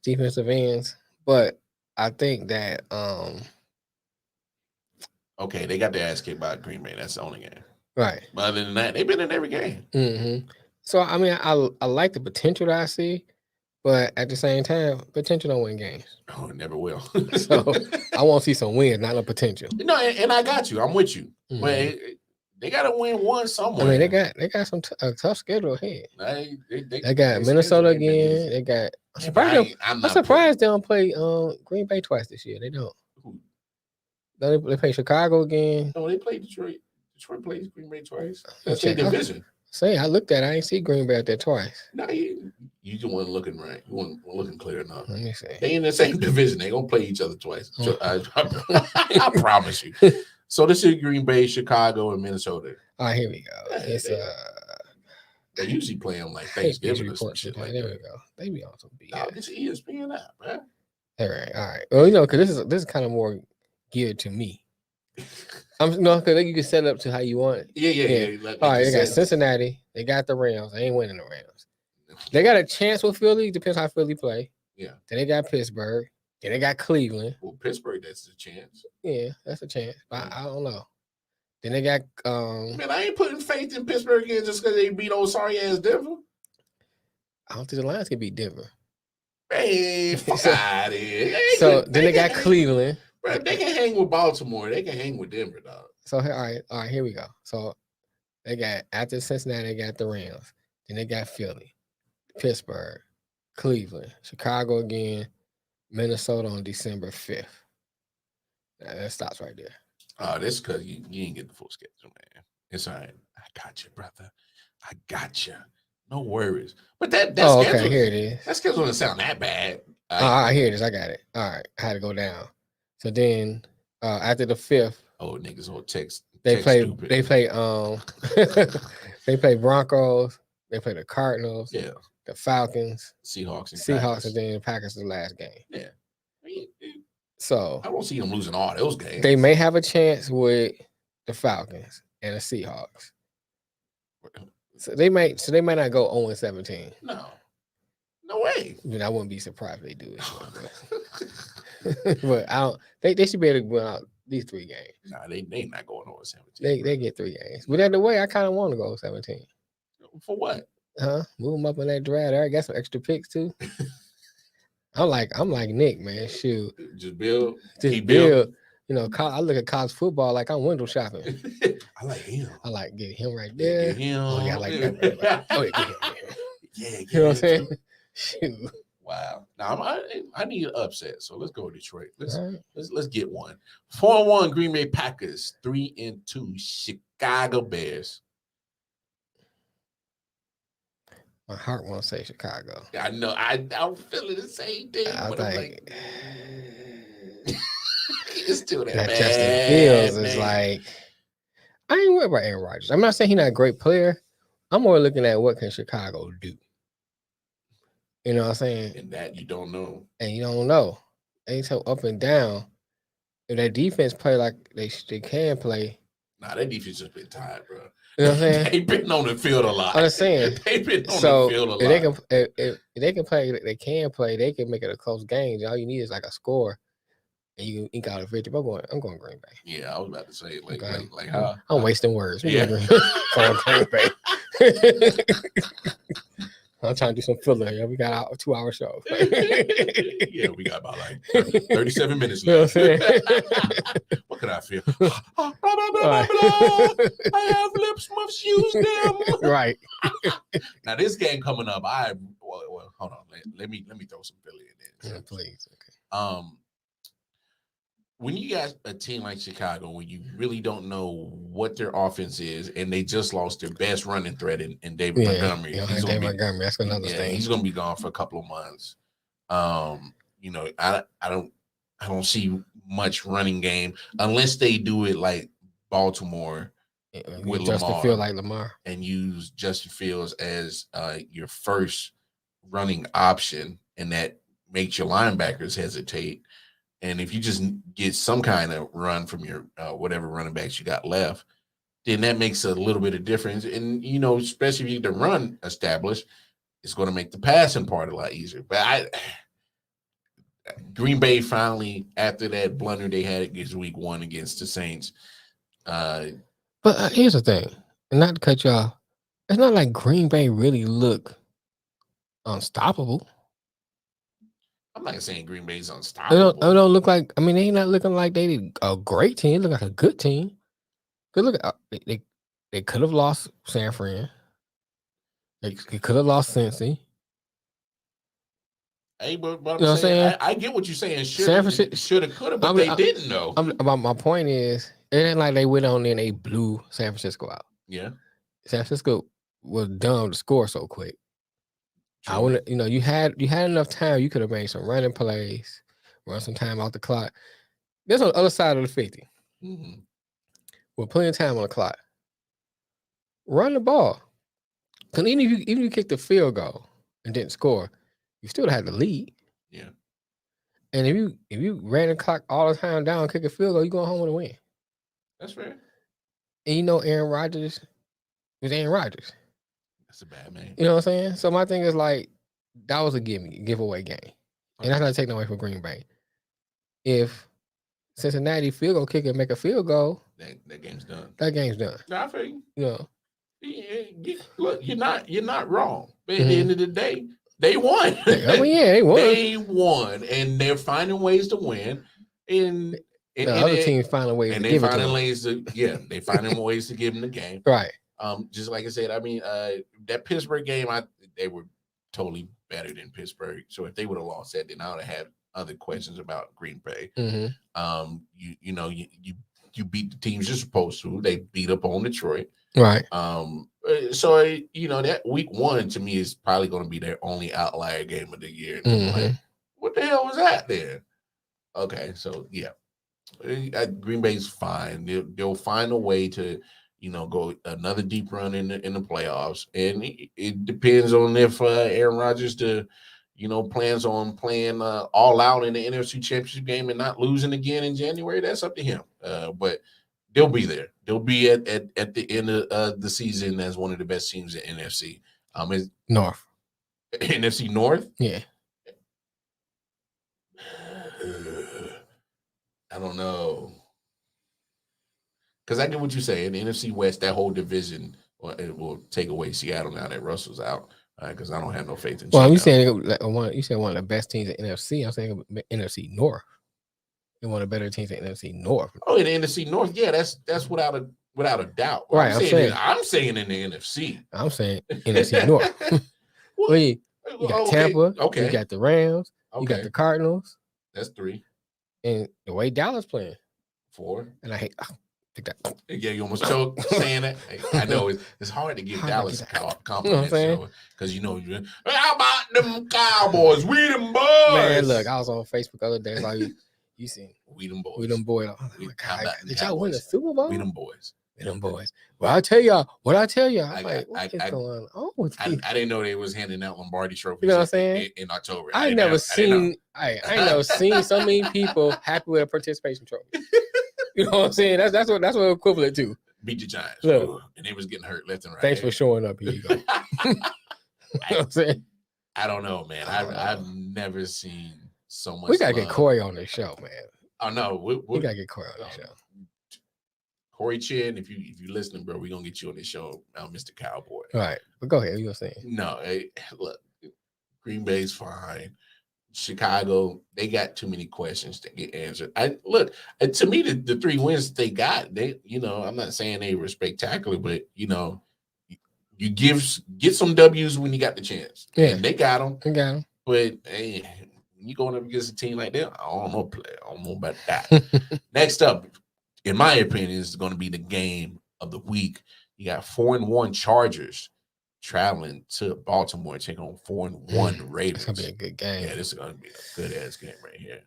defensive ends, but I think that okay, they got their ass kicked by Green Bay. That's the only game, right? But other than that, they've been in every game. So I mean, I like the potential that I see, but at the same time, potential don't win games. Oh, it never will. So I want to see some wins, not no potential. No, and I got you. I'm with you, but. They got to win one somewhere. I mean, they got some tough schedule ahead. They got they Minnesota again. They got. I'm surprised they don't play Green Bay twice this year. They don't. They play Chicago again. No, they play Detroit. Detroit plays Green Bay twice. That's their division. I looked at it. I ain't see Green Bay out there twice. No, you just weren't looking right. You weren't looking clear enough. Let me see. They in the same division. They gonna play each other twice. I promise you. So this is Green Bay, Chicago, and Minnesota. All right, here we go. It's they usually play them like Thanksgiving or some shit like that. There we go. They be on some BS. No, it's ESPN app, man. All right. Well, because this is kind of more geared to me. Because you can set it up to how you want it. Yeah. All right, they got Cincinnati. They got the Rams. They ain't winning the Rams. They got a chance with Philly. Depends how Philly play. Yeah. Then they got Pittsburgh. Then they got Cleveland. Well, Pittsburgh, that's a chance. Yeah, that's a chance. But I don't know. Then they got man, I ain't putting faith in Pittsburgh again just because they beat old sorry ass Denver. I don't think the Lions can beat Denver. Hey, fuck out of here. So then they got Cleveland. Bro, they can hang with Baltimore. They can hang with Denver, dog. So all right, here we go. So they got after Cincinnati, they got the Rams. Then they got Philly, Pittsburgh, Cleveland, Chicago again, Minnesota on December 5th. Now, that stops right there. Oh, this because you ain't get the full schedule, man. It's all right. I got you, brother. I got you. No worries. But that schedule, okay, here it is. That schedule doesn't sound that bad. Here it is. I got it. All right. I had to go down. So then after the 5th. Oh, niggas will text. They play they play Broncos. They play the Cardinals. Yeah. The Falcons. Seahawks and then the Packers the last game. Yeah. So I don't see them losing all those games. They may have a chance with the Falcons and the Seahawks. So they might not go 0-17. No way. I mean, I wouldn't be surprised if they do it. But I don't. They should be able to win out these 3 games. Nah, they not going over 17. They get 3 games. But either way, I kind of want to go 17. For what? Move them up in that draft. I got some extra picks too. I'm like Nick, man. Shoot, just build. Build. You know, I look at college football like I'm window shopping. I like him. I like getting him right there. Get him. Oh yeah, I like that. Right. Oh yeah, get him. Yeah, you know what I'm saying? Shoot. Wow. Now I need an upset, so let's go Detroit. Let's get one. 4-1 Green Bay Packers. 3-2 Chicago Bears. My heart won't say Chicago. I know. I'm feeling the same thing. I'm like it's still that bad. Justin Fields is like. I ain't worried about Aaron Rodgers. I'm not saying he's not a great player. I'm more looking at what can Chicago do. You know what I'm saying? And that you don't know. And you don't know. They so up and down. If that defense play like they can play. Nah, that defense just been tired, bro. You know what I'm saying? They've been on the field a lot. I'm just saying. They've been on the field a lot. If they can play, they can play. They can make it a close game. All you need is like a score. And you can ink out a victory. I'm going Green Bay. Yeah, I was about to say like how I'm wasting words. Yeah. Going Green Bay. I'm trying to do some filler. Yeah, we got a 2-hour show. Yeah, we got about like 37 minutes left. You know what can I feel? I have lips must use them. Right. Now this game coming up, well, hold on. Let me throw some Philly in there. Yeah, please. Okay. When you got a team like Chicago, when you really don't know what their offense is, and they just lost their best running threat in David Montgomery. David Montgomery, that's another thing. He's going to be gone for a couple of months. You know, I don't see much running game unless they do it like Baltimore with Justin Lamar, Fields like Lamar, and use Justin Fields as your first running option, and that makes your linebackers hesitate. And if you just get some kind of run from your whatever running backs you got left, then that makes a little bit of difference. And, you know, especially if you get the run established, it's going to make the passing part a lot easier. But Green Bay finally, after that blunder they had against week 1 against the Saints. But here's the thing, and not to cut you off, it's not like Green Bay really look unstoppable. I'm not saying Green Bay's unstoppable. They don't look like. I mean, they not looking like they a great team. They look like a good team. They look. They could have lost San Fran. They could have lost Cincy. Hey, but I'm saying, I get what you're saying. Should have, could have, but they didn't know. About my point is, it ain't like they went on there and they blew San Francisco out. Yeah, San Francisco was dumb to score so quick. I wouldn't, you had enough time. You could have made some running plays, run some time out the clock. That's on the other side of the 50. Mm-hmm. With plenty of time on the clock. Run the ball. Because even if you kicked the field goal and didn't score, you still had the lead. Yeah. And if you ran the clock all the time down, kick a field goal, you going home with a win. That's fair. And Aaron Rodgers was Aaron Rodgers. That's a bad man. You know what I'm saying? So my thing is like, that was a giveaway game. Okay. And that's not taking away from Green Bay. If Cincinnati field goal kicker make a field goal, that game's done. That game's done. No, I feel you. Yeah. Look, you're not wrong. But at the end of the day, they won. They won. They won, and they're finding ways to win. And other teams finding ways, they finding ways to give them the game. Right. Just like I said, I mean, that Pittsburgh game, they were totally better than Pittsburgh. So if they would have lost that, then I would have had other questions about Green Bay. Mm-hmm. You beat the teams you're supposed to. They beat up on Detroit. Right. So that week 1 to me is probably going to be their only outlier game of the year. And like, what the hell was that there? Okay, so yeah, Green Bay's fine. They'll find a way to go another deep run in the playoffs, and it depends on if Aaron Rodgers plans on playing all out in the NFC Championship game and not losing again in January. That's up to him. But they'll be there. They'll be at the end of the season as one of the best teams in NFC. North. NFC North? Yeah. I don't know. Because I get what you say. In the NFC West, that whole division it will take away Seattle now that Russell's out. Because I don't have no faith in Well, you saying you said one of the best teams in NFC. I'm saying NFC North. They're one of the better teams in NFC North. Oh, in the NFC North, yeah, that's without a doubt. Right. I'm saying in the NFC. I'm saying NFC North. Well, you got Tampa. Okay. You got the Rams. Okay. You got the Cardinals. That's 3. And the way Dallas playing. 4. And I hate that. Yeah, you almost choked saying that. I know it's hard to give Dallas compliments, because how about them Cowboys? We them boys. Man, look, I was on Facebook the other day. Like you seen we them boys. We them boys. Oh, did y'all win the Super Bowl? We them boys. Them boys. Well, I tell y'all. I'm like, what is going on with you? I didn't know they was handing out Lombardi trophies. You know what I'm saying? In October. I ain't never seen so many people happy with a participation trophy. You know what I'm saying? That's what equivalent to. Beat the Giants. Look, and they was getting hurt left and right. Thanks for showing up. Here you go. You know what I'm saying? I don't know, man. I've never seen so much. We gotta get Corey on this show, man. Oh no, we gotta get Corey on the show. Corey Chin, if you listening, bro, we're gonna get you on this show, Mr. Cowboy. All right, but go ahead. You were saying? No, look, Green Bay's fine. Chicago, they got too many questions to get answered. To me, the 3 wins they got, I'm not saying they were spectacular, but you get some W's when you got the chance. Yeah, and they got them. They got them. But hey, you going up against a team like that, I don't know about that. Next up, in my opinion, is going to be the game of the week. You got 4-1 Chargers traveling to Baltimore, taking on 4-1 Ravens. It's gonna be a good game. Yeah, this is gonna be a good ass game right here.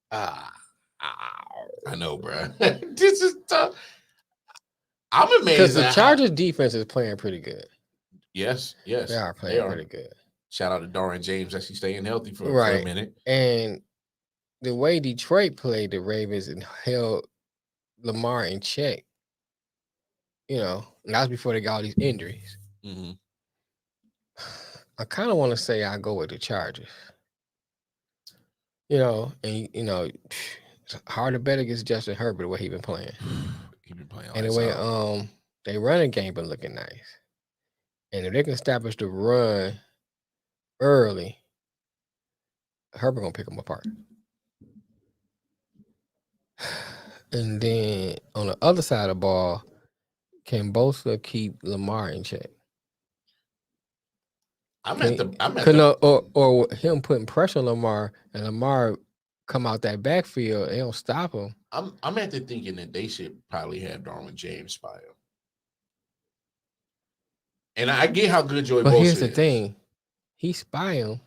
I know, bro. This is tough. I'm amazed because the Chargers defense is playing pretty good. Yes, they are playing pretty good. Shout out to Darren James, actually staying healthy for a minute. And the way Detroit played the Ravens and held Lamar in check, and that was before they got all these injuries. Mm-hmm. I kind of want to say I go with the Chargers. And it's hard to bet against Justin Herbert the way he been playing. He been playing. And the way they running game been looking nice. And if they can establish the run early, Herbert gonna pick them apart. And then on the other side of the ball, can Bosa keep Lamar in check? Or him putting pressure on Lamar and Lamar come out that backfield, they don't stop him. I'm at the thinking that they should probably have Darwin James spy him. And I get how good Joey Bosa is. But here's the thing. He spy him.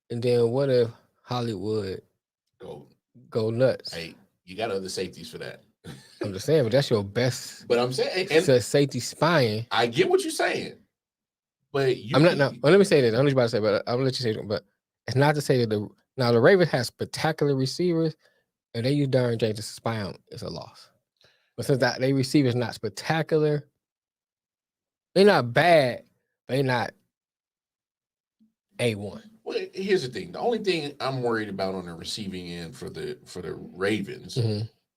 And then what if Hollywood go nuts? Hey, you got other safeties for that. I'm just saying, but that's your best. But I'm saying, safety spying. I get what you're saying, but I'm not. No, well, let me say this. I'm just about to say, but I'm gonna let you say it. But it's not to say that the Ravens has spectacular receivers, and they use Darren James to spy on. It's a loss. But since that they receivers not spectacular, they're not bad, but they're not A1. Well, here's the thing. The only thing I'm worried about on the receiving end for the Ravens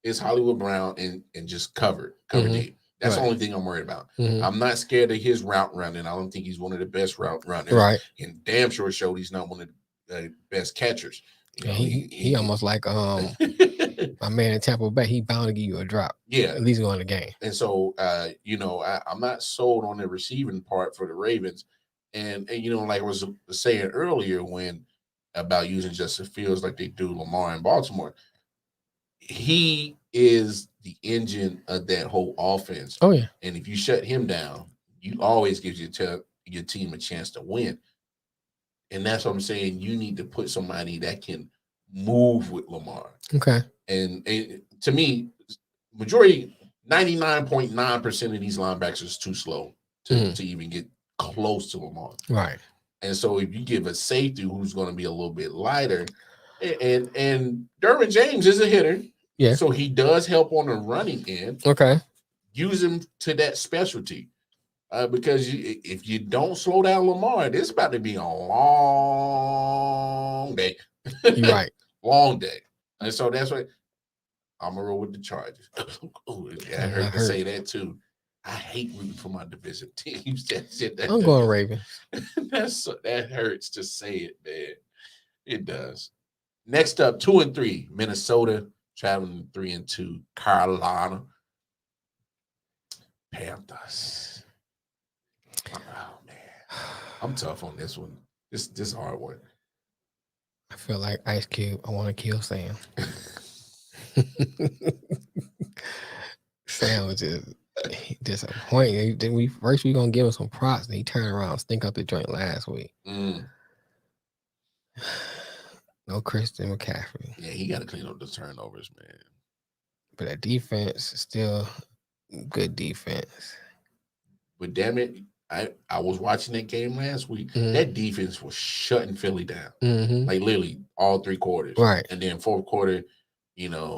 is Hollywood Brown and just cover deep. That's the only thing I'm worried about. I'm not scared of his route running. I don't think he's one of the best route runners. Right. And damn sure showed he's not one of the best catchers. He almost like my man in Tampa Bay. He bound to give you a drop. Yeah. At least going the game. And so I'm not sold on the receiving part for the Ravens. And like I was saying earlier about using Justin Fields like they do Lamar in Baltimore, he is the engine of that whole offense. Oh, yeah. And if you shut him down, you always gives your team a chance to win. And that's what I'm saying. You need to put somebody that can move with Lamar. Okay. And to me, majority, 99.9% of these linebackers is too slow to even get close to Lamar. Right. And so if you give a safety who's going to be a little bit lighter, and Derwin James is a hitter, Yeah. So he does help on the running end. Okay. Use him to that specialty. Because if you don't slow down Lamar, this is about to be a long day. You're right. Long day. And so that's why I'm going to roll with the Chargers. Ooh, I heard to say that too. I hate rooting for my division teams. I'm going Ravens. That hurts to say it, man. It does. Next up, 2-3, Minnesota, traveling 3-2, Carolina Panthers. Oh man, I'm tough on this one. This hard one. I feel like Ice Cube. I want to kill Sam. Sam was just disappointing. We gonna give him some props, and he turned around and stink up the joint last week. No Christian McCaffrey. Yeah, he got to clean up the turnovers, man. But that defense is still good defense. But damn it, I was watching that game last week. That defense was shutting Philly down. Like literally all 3 quarters. Right. And then 4th quarter,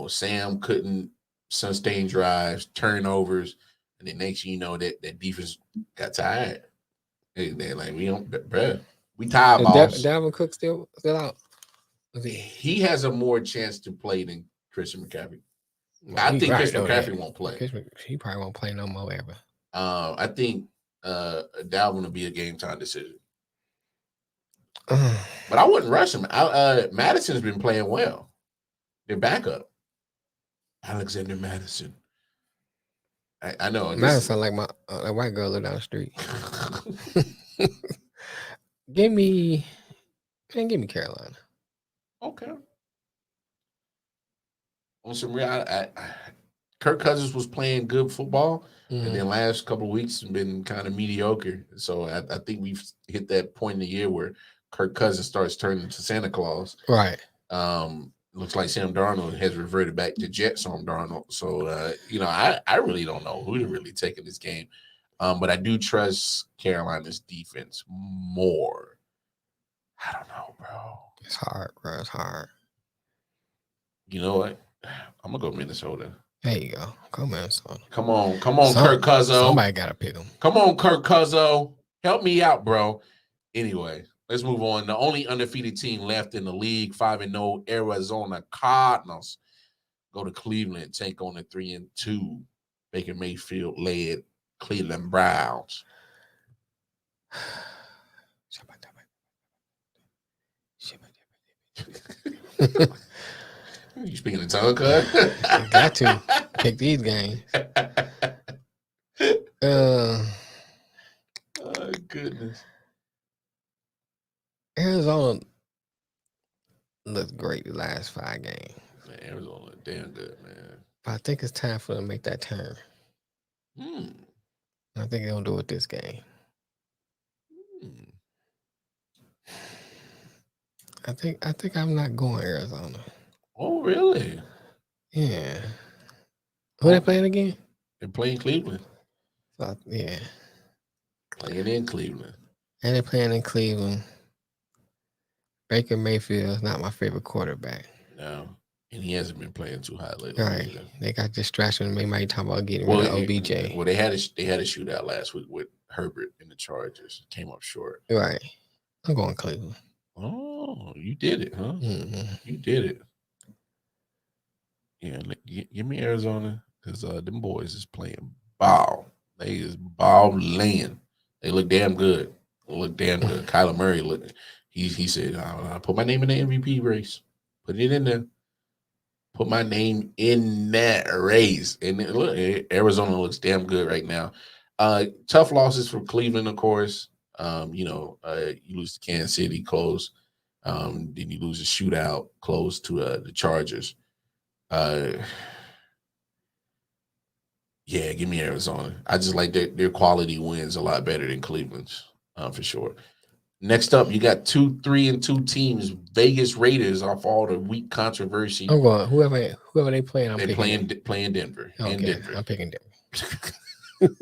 Sam couldn't sustain drives, turnovers, and then next thing you know, that defense got tired. They're like, we don't, bruh, we tired, boss. Dalvin Cook still out? He has a more chance to play than Christian McCaffrey. I think Christian McCaffrey won't play. He probably won't play no more ever. I think Dalvin will be a game time decision. But I wouldn't rush him. Madison's been playing well. Their backup, Alexander Madison. I know. Madison like my white girl live down the street. Give me Carolina. Okay. On some real, Kirk Cousins was playing good football, and then last couple of weeks have been kind of mediocre. So I think we've hit that point in the year where Kirk Cousins starts turning into Santa Claus. Right. Looks like Sam Darnold has reverted back to Jet Sam Darnold. So I really don't know who's really taking this game, but I do trust Carolina's defense more. I don't know, bro. It's hard, bro. It's hard. You know what? I'm gonna go Minnesota. There you go. Go Minnesota. Come on, Kirk Cousins. Somebody gotta pick him. Come on, Kirk Cousins. Help me out, bro. Anyway, let's move on. The only undefeated team left in the league, 5-0, Arizona Cardinals, go to Cleveland, take on the 3-2 Baker Mayfield led Cleveland Browns. You speaking in tongue, cuz? Got to pick these games. Oh, goodness. Arizona looked great the last 5 games. Man, Arizona looked damn good, man. But I think it's time for them to make that turn. I think they're gonna do it this game. I think I'm not going Arizona. Oh, really? Yeah. Who they playing again? They're playing Cleveland. Yeah. Playing in Cleveland. And they're playing in Cleveland. Baker Mayfield is not my favorite quarterback. No. And he hasn't been playing too high lately. Right. Either. They got distraction. They might talk about getting rid of OBJ. Well, they had a shootout last week with Herbert and the Chargers. Came up short. Right. I'm going Cleveland. Oh, you did it, huh? You did it. Yeah, give me Arizona because them boys is playing ball. They is balling. They look damn good. Kyler Murray look. He said, "I put my name in the MVP race. Put it in there. Put my name in that race." And look, Arizona looks damn good right now. Tough losses for Cleveland, of course. You lose to Kansas City close. Then you lose a shootout close to the Chargers. Yeah, give me Arizona. I just like their quality wins a lot better than Cleveland's, for sure. Next up, you got 2 3-2 teams. Vegas Raiders off all the weak controversy. I'm going whoever they playing. They're playing Denver. Okay, Denver. I'm picking Denver.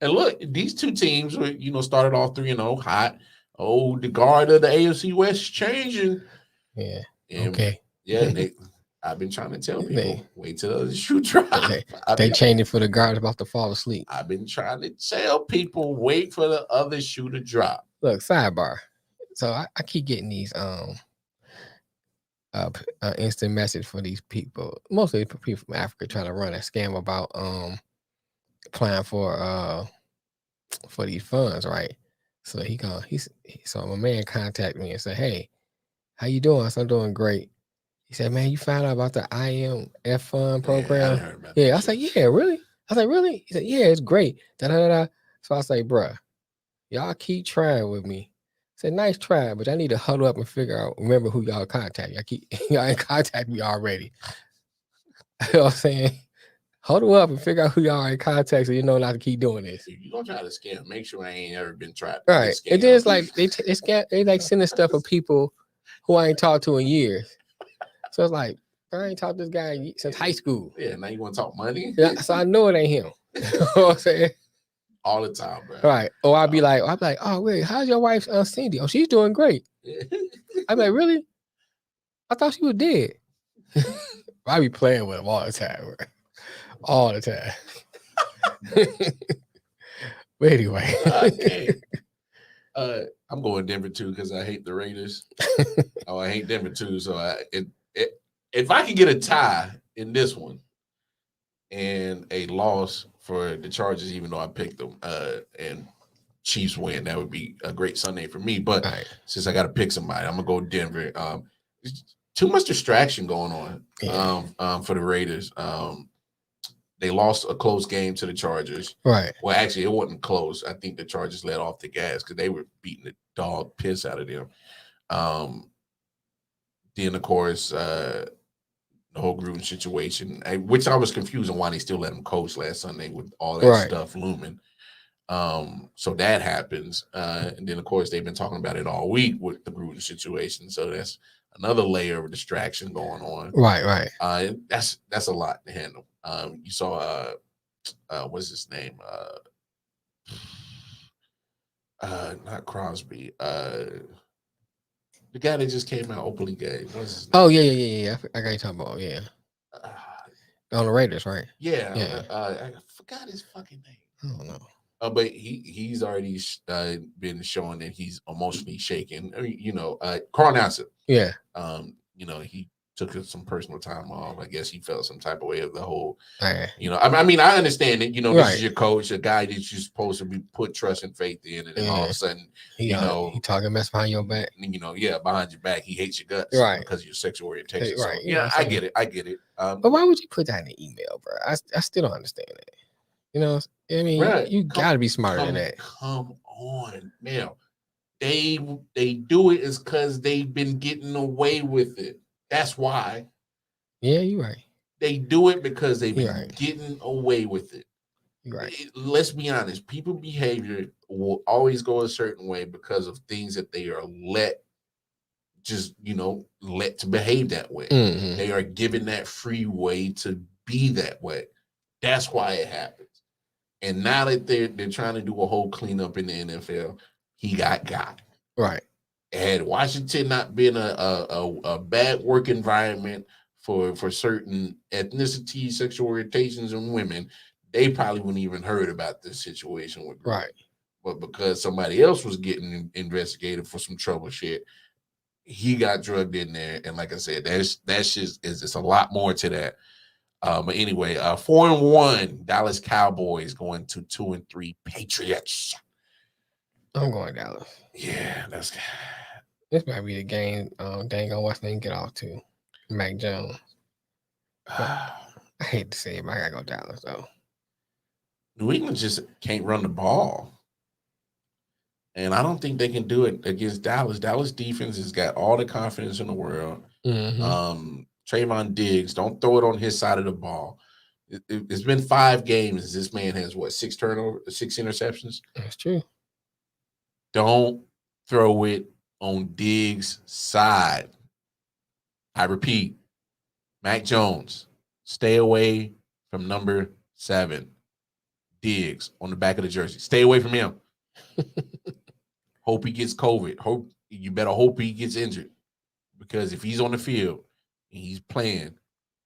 And look, these 2 teams were, started off 3-0, hot. Oh, the guard of the AFC West changing. Yeah. And, okay. Yeah, I've been trying to tell people, wait till the shoe drop. They changing for the guard about to fall asleep. I've been trying to tell people, wait for the other shoe to drop. Look, sidebar. So I keep getting these instant message for these people, mostly people from Africa, trying to run a scam about applying for these funds, right? So so my man contacted me and said, "Hey, how you doing?" I said, "I'm doing great." He said, "Man, you found out about the I.O.W fund program?" Yeah, I said, "Yeah, really?" I said, "Really?" He said, "Yeah, it's great." Da da da. So I say, "Bruh, y'all keep trying with me." I said, "Nice try, but I need to huddle up and remember who y'all contact. Y'all in contact me already." You know what I'm saying? Huddle up and figure out who y'all are in contact so you know not to keep doing this. If you're gonna try to scam, make sure I ain't ever been tried. Right. And then it's like they like sending stuff for people who I ain't talked to in years. So it's like, I ain't talked to this guy since high school. Yeah, now you want to talk money? Yeah, so I know it ain't him. You know what I'm saying? All the time, bro. Right. Or I'll be like, oh wait, how's your wife Cindy? Oh, she's doing great. I'm like, really? I thought she was dead. I be playing with him all the time, bro. All the time. But anyway. Okay. I'm going Denver too because I hate the Raiders. I hate Denver too. So if I could get a tie in this one and a loss for the Chargers, even though I picked them, and Chiefs win, that would be a great Sunday for me. But since I got to pick somebody, I'm gonna go Denver. Too much distraction going on for the Raiders. They lost a close game to the Chargers. Right. Well, actually, it wasn't close. I think the Chargers let off the gas because they were beating the dog piss out of them. Then, of course, the whole Gruden situation, which I was confused on why they still let him coach last Sunday with all that stuff looming. So that happens. And then, of course, they've been talking about it all week with the Gruden situation. So that's another layer of distraction going on. Right. That's a lot to handle. You saw what's his name? Not Crosby. The guy that just came out openly gay. What's his name? Oh yeah. I got you talking about on the Raiders, right? Yeah. I forgot his fucking name. I don't know. But he's already been showing that he's emotionally shaken. I mean, Carl Nassib. Yeah. He took some personal time off. I guess he felt some type of way of the whole. Right. I mean, I understand it. This is your coach, a guy that you're supposed to be put trust and faith in, and then all of a sudden, he talking mess behind your back. Behind your back, he hates your guts, because of your sexual orientation. Right. So, I get it. But why would you put that in the email, bro? I still don't understand that. I mean, you got to be smarter than that. Come on, now. They do it is because they've been getting away with it. That's why. Yeah, you're right. They do it because they've been getting away with it. You're right. Let's be honest. People behavior will always go a certain way because of things that they are let to behave that way. Mm-hmm. They are given that free way to be that way. That's why it happens. And now that they're trying to do a whole cleanup in the NFL, he got. Right. Had Washington not been a bad work environment for certain ethnicities, sexual orientations, and women, they probably wouldn't even heard about this situation with Gruden. Right. But because somebody else was getting investigated for some trouble shit, he got drugged in there. And like I said, that's just a lot more to that. But anyway, 4-1 Dallas Cowboys going to 2-3 Patriots. I'm going Dallas. Yeah, this might be the game. Dang on what's name get off to Mac Jones. I hate to say it, but I gotta go Dallas though. New England just can't run the ball. And I don't think they can do it against Dallas. Dallas defense has got all the confidence in the world. Mm-hmm. Trayvon Diggs, don't throw it on his side of the ball. It's been 5 games. This man has 6 turnovers, 6 interceptions. That's true. Don't throw it on Diggs' side. I repeat, Mac Jones, stay away from number 7. Diggs on the back of the jersey. Stay away from him. Hope he gets COVID. You better hope he gets injured. Because if he's on the field, and he's playing,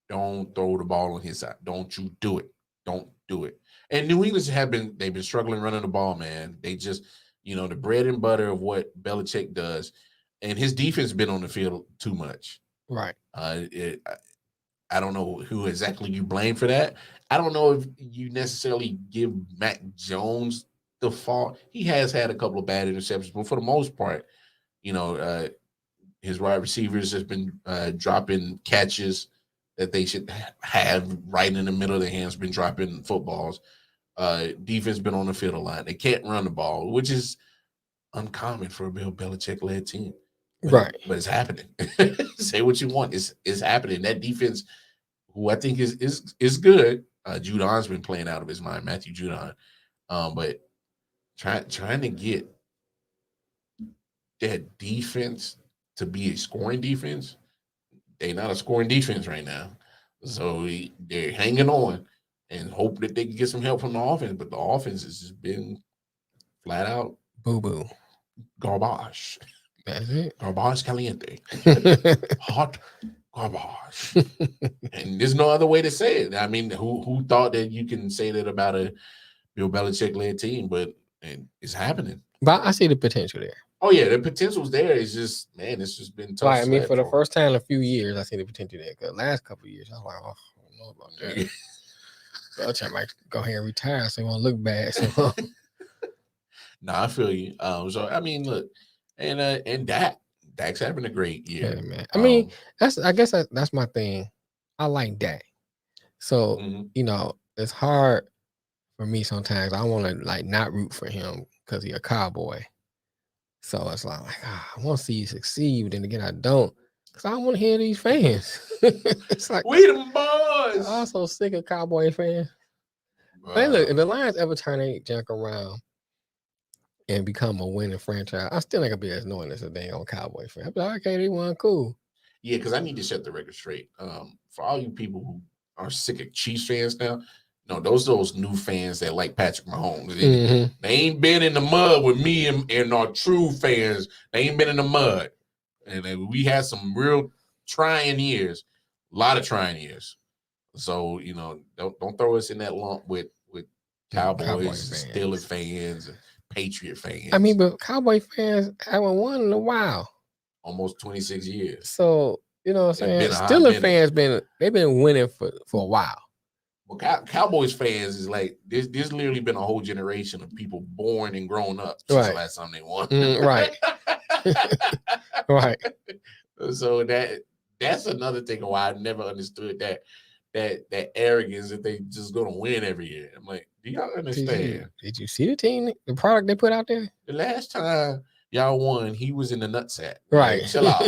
don't throw the ball on his side. Don't you do it. Don't do it. And New England they've been struggling running the ball, man. They just, the bread and butter of what Belichick does, and his defense been on the field too much. Right. I don't know who exactly you blame for that. I don't know if you necessarily give Mac Jones the fault. He has had a couple of bad interceptions, but for the most part, his wide receivers has been dropping catches that they should have right in the middle of their hands, been dropping footballs. Defense been on the field a lot. They can't run the ball, which is uncommon for a Bill Belichick-led team. But it's happening. Say what you want. It's happening. That defense, who I think is good. Judon's been playing out of his mind, Matthew Judon. But trying to get that defense to be a scoring defense, they're not a scoring defense right now. So they're hanging on and hope that they can get some help from the offense. But the offense has just been flat out boo-boo. Garbage. That's it. Garbage caliente. Hot garbage. And there's no other way to say it. I mean, who thought that you can say that about a Bill Belichick-led team? But it's happening. But I see the potential there. Oh, yeah, the potential's there. It's just, man, it's just been tough. Right, I mean, for the first time in a few years, I see the potential there. Because the last couple of years, I was like, oh, I don't know about that. Belichick might go ahead and retire so he won't look bad. So. No, I feel you. So, I mean, look, and Dak's having a great year. Yeah, man. I mean, I guess that's my thing. I like Dak. So, it's hard for me sometimes. I want to, like, not root for him because he's a Cowboy. So it's like I want to see you succeed, but then again, I don't, because I don't want to hear these fans. It's like we them boys. I'm also sick of Cowboy fans. Hey, look, if the Lions ever turn their junk around and become a winning franchise, I still ain't gonna be as annoying as a dang Cowboy fan. I'll be like, okay, they won, cool. Yeah, because I need to set the record straight. For all you people who are sick of Chiefs fans now, no, those new fans that like Patrick Mahomes. They ain't been in the mud with me and our true fans. They ain't been in the mud. And we had some real trying years, a lot of trying years. So, don't throw us in that lump with Cowboys, Steelers fans, and Patriot fans. I mean, but Cowboy fans haven't won in a while. Almost 26 years. So, you know what I'm saying? Steelers fans they've been winning for a while. Well, Cowboys fans is like there's literally been a whole generation of people born and grown up since the last time they won. Right. Right. So that's another thing why I never understood that arrogance that they just gonna win every year. I'm like, do y'all understand? Did you see the product they put out there? The last time y'all won, he was in the nutsack. Right. Like, chill out.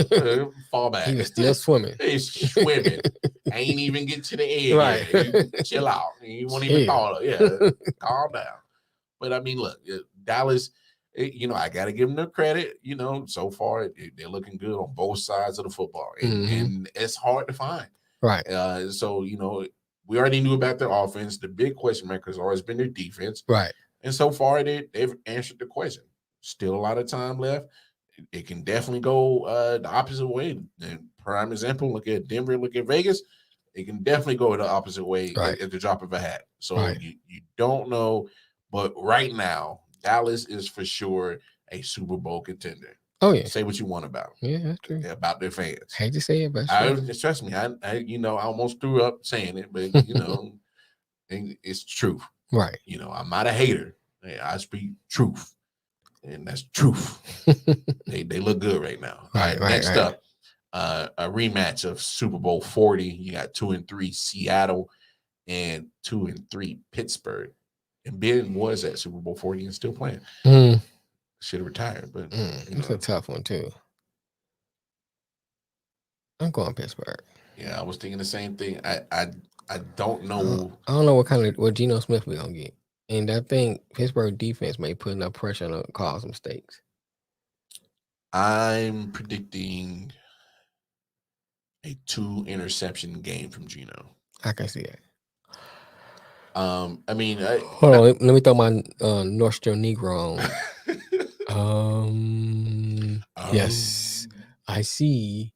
Fall back. He was still swimming. He's swimming. Ain't even get to the edge. Right. Yet. Chill out. You won't even call it. Yeah. Calm down. But I mean, look, Dallas, I got to give them the credit. So far, they're looking good on both sides of the football. And it's hard to find. Right. So, we already knew about their offense. The big question mark has always been their defense. Right. And so far, they've answered the question. Still a lot of time left. It can definitely go the opposite way. And prime example, look at Denver, look at Vegas. It can definitely go the opposite way at the drop of a hat. So you don't know. But right now, Dallas is for sure a Super Bowl contender. Oh, yeah. Say what you want about them. Yeah, that's true. About their fans. Hate to say it, but trust me, I almost threw up saying it, but, it's truth. Right. I'm not a hater. I speak truth. And that's truth. they look good right now. Right. Next up, a rematch of Super Bowl 40. You got 2-3 Seattle and 2-3 Pittsburgh. And Ben was at Super Bowl 40 and still playing. Should have retired, but it's a tough one too. I'm going Pittsburgh. Yeah, I was thinking the same thing. I don't know. I don't know what Geno Smith we're gonna get. And I think Pittsburgh defense may put enough pressure on to cause mistakes. I'm predicting a 2-interception game from Geno. I can see that. I mean, hold on. Let me throw my North Shore Negro on. Yes, I see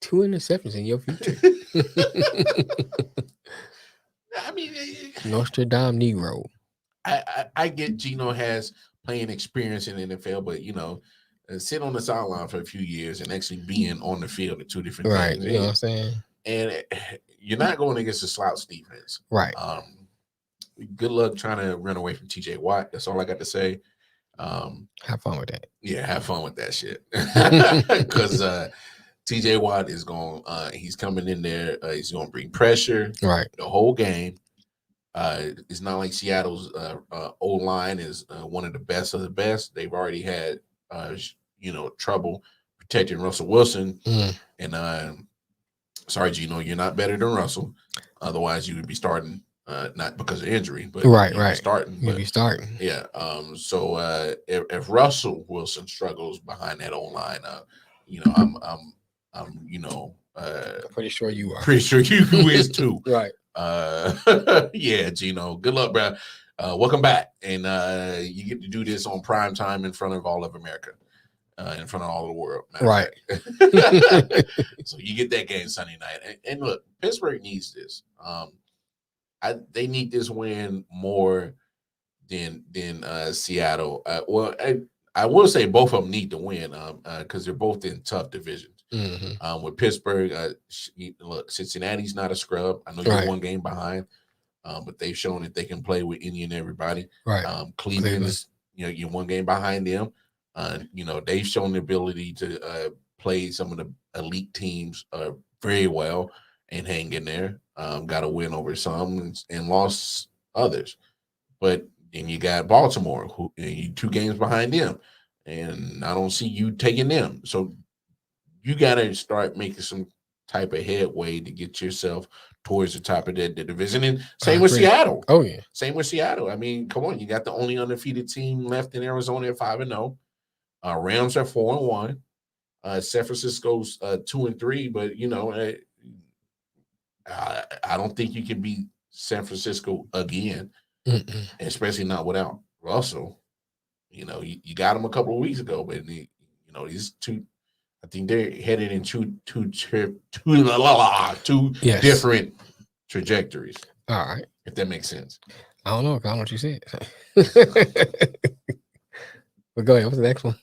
2 interceptions in your future. I mean, Nostradamus Negro. I get Geno has playing experience in the NFL, but sit on the sideline for a few years and actually being on the field are two different Right. things. You know what I'm saying? And you're not going against a slouch defense. Right. Good luck trying to run away from TJ Watt. That's all I got to say. Have fun with that. Yeah, have fun with that shit. Because TJ Watt is going, he's coming in there. He's going to bring pressure right the whole game. It's not like Seattle's O line is one of the best. They've already had trouble protecting Russell Wilson. And sorry, Geno, you're not better than Russell. Otherwise, you would be starting. Not because of injury, but right. Starting. You'd be starting. Yeah. So if Russell Wilson struggles behind that O line, I'm pretty sure you are. Pretty sure you is too. Right. Yeah, Geno. Good luck, bro. Welcome back, and you get to do this on prime time in front of all of America, in front of all of the world. Right. So you get that game Sunday night, and look, Pittsburgh needs this. They need this win more than Seattle. Well, I will say both of them need to win because they're both in tough divisions. With Pittsburgh, look, Cincinnati's not a scrub. I know you're one game behind, but they've shown that they can play with any and everybody. Right. Cleveland is, you're one game behind them. They've shown the ability to play some of the elite teams very well and hang in there. Got a win over some and lost others. But then you got Baltimore, who you 2 games behind them, and I don't see you taking them. So you got to start making some type of headway to get yourself towards the top of the division. And same with Seattle. Oh, yeah. Same with Seattle. I mean, come on. You got the only undefeated team left in Arizona at 5-0. Rams are 4-1. San Francisco's 2-3. But, I don't think you can beat San Francisco again, especially not without Russell. You got him a couple of weeks ago, but, these two – I think they're headed in two different trajectories. All right. If that makes sense. I don't know. I don't know what you said. But go ahead. What's the next one?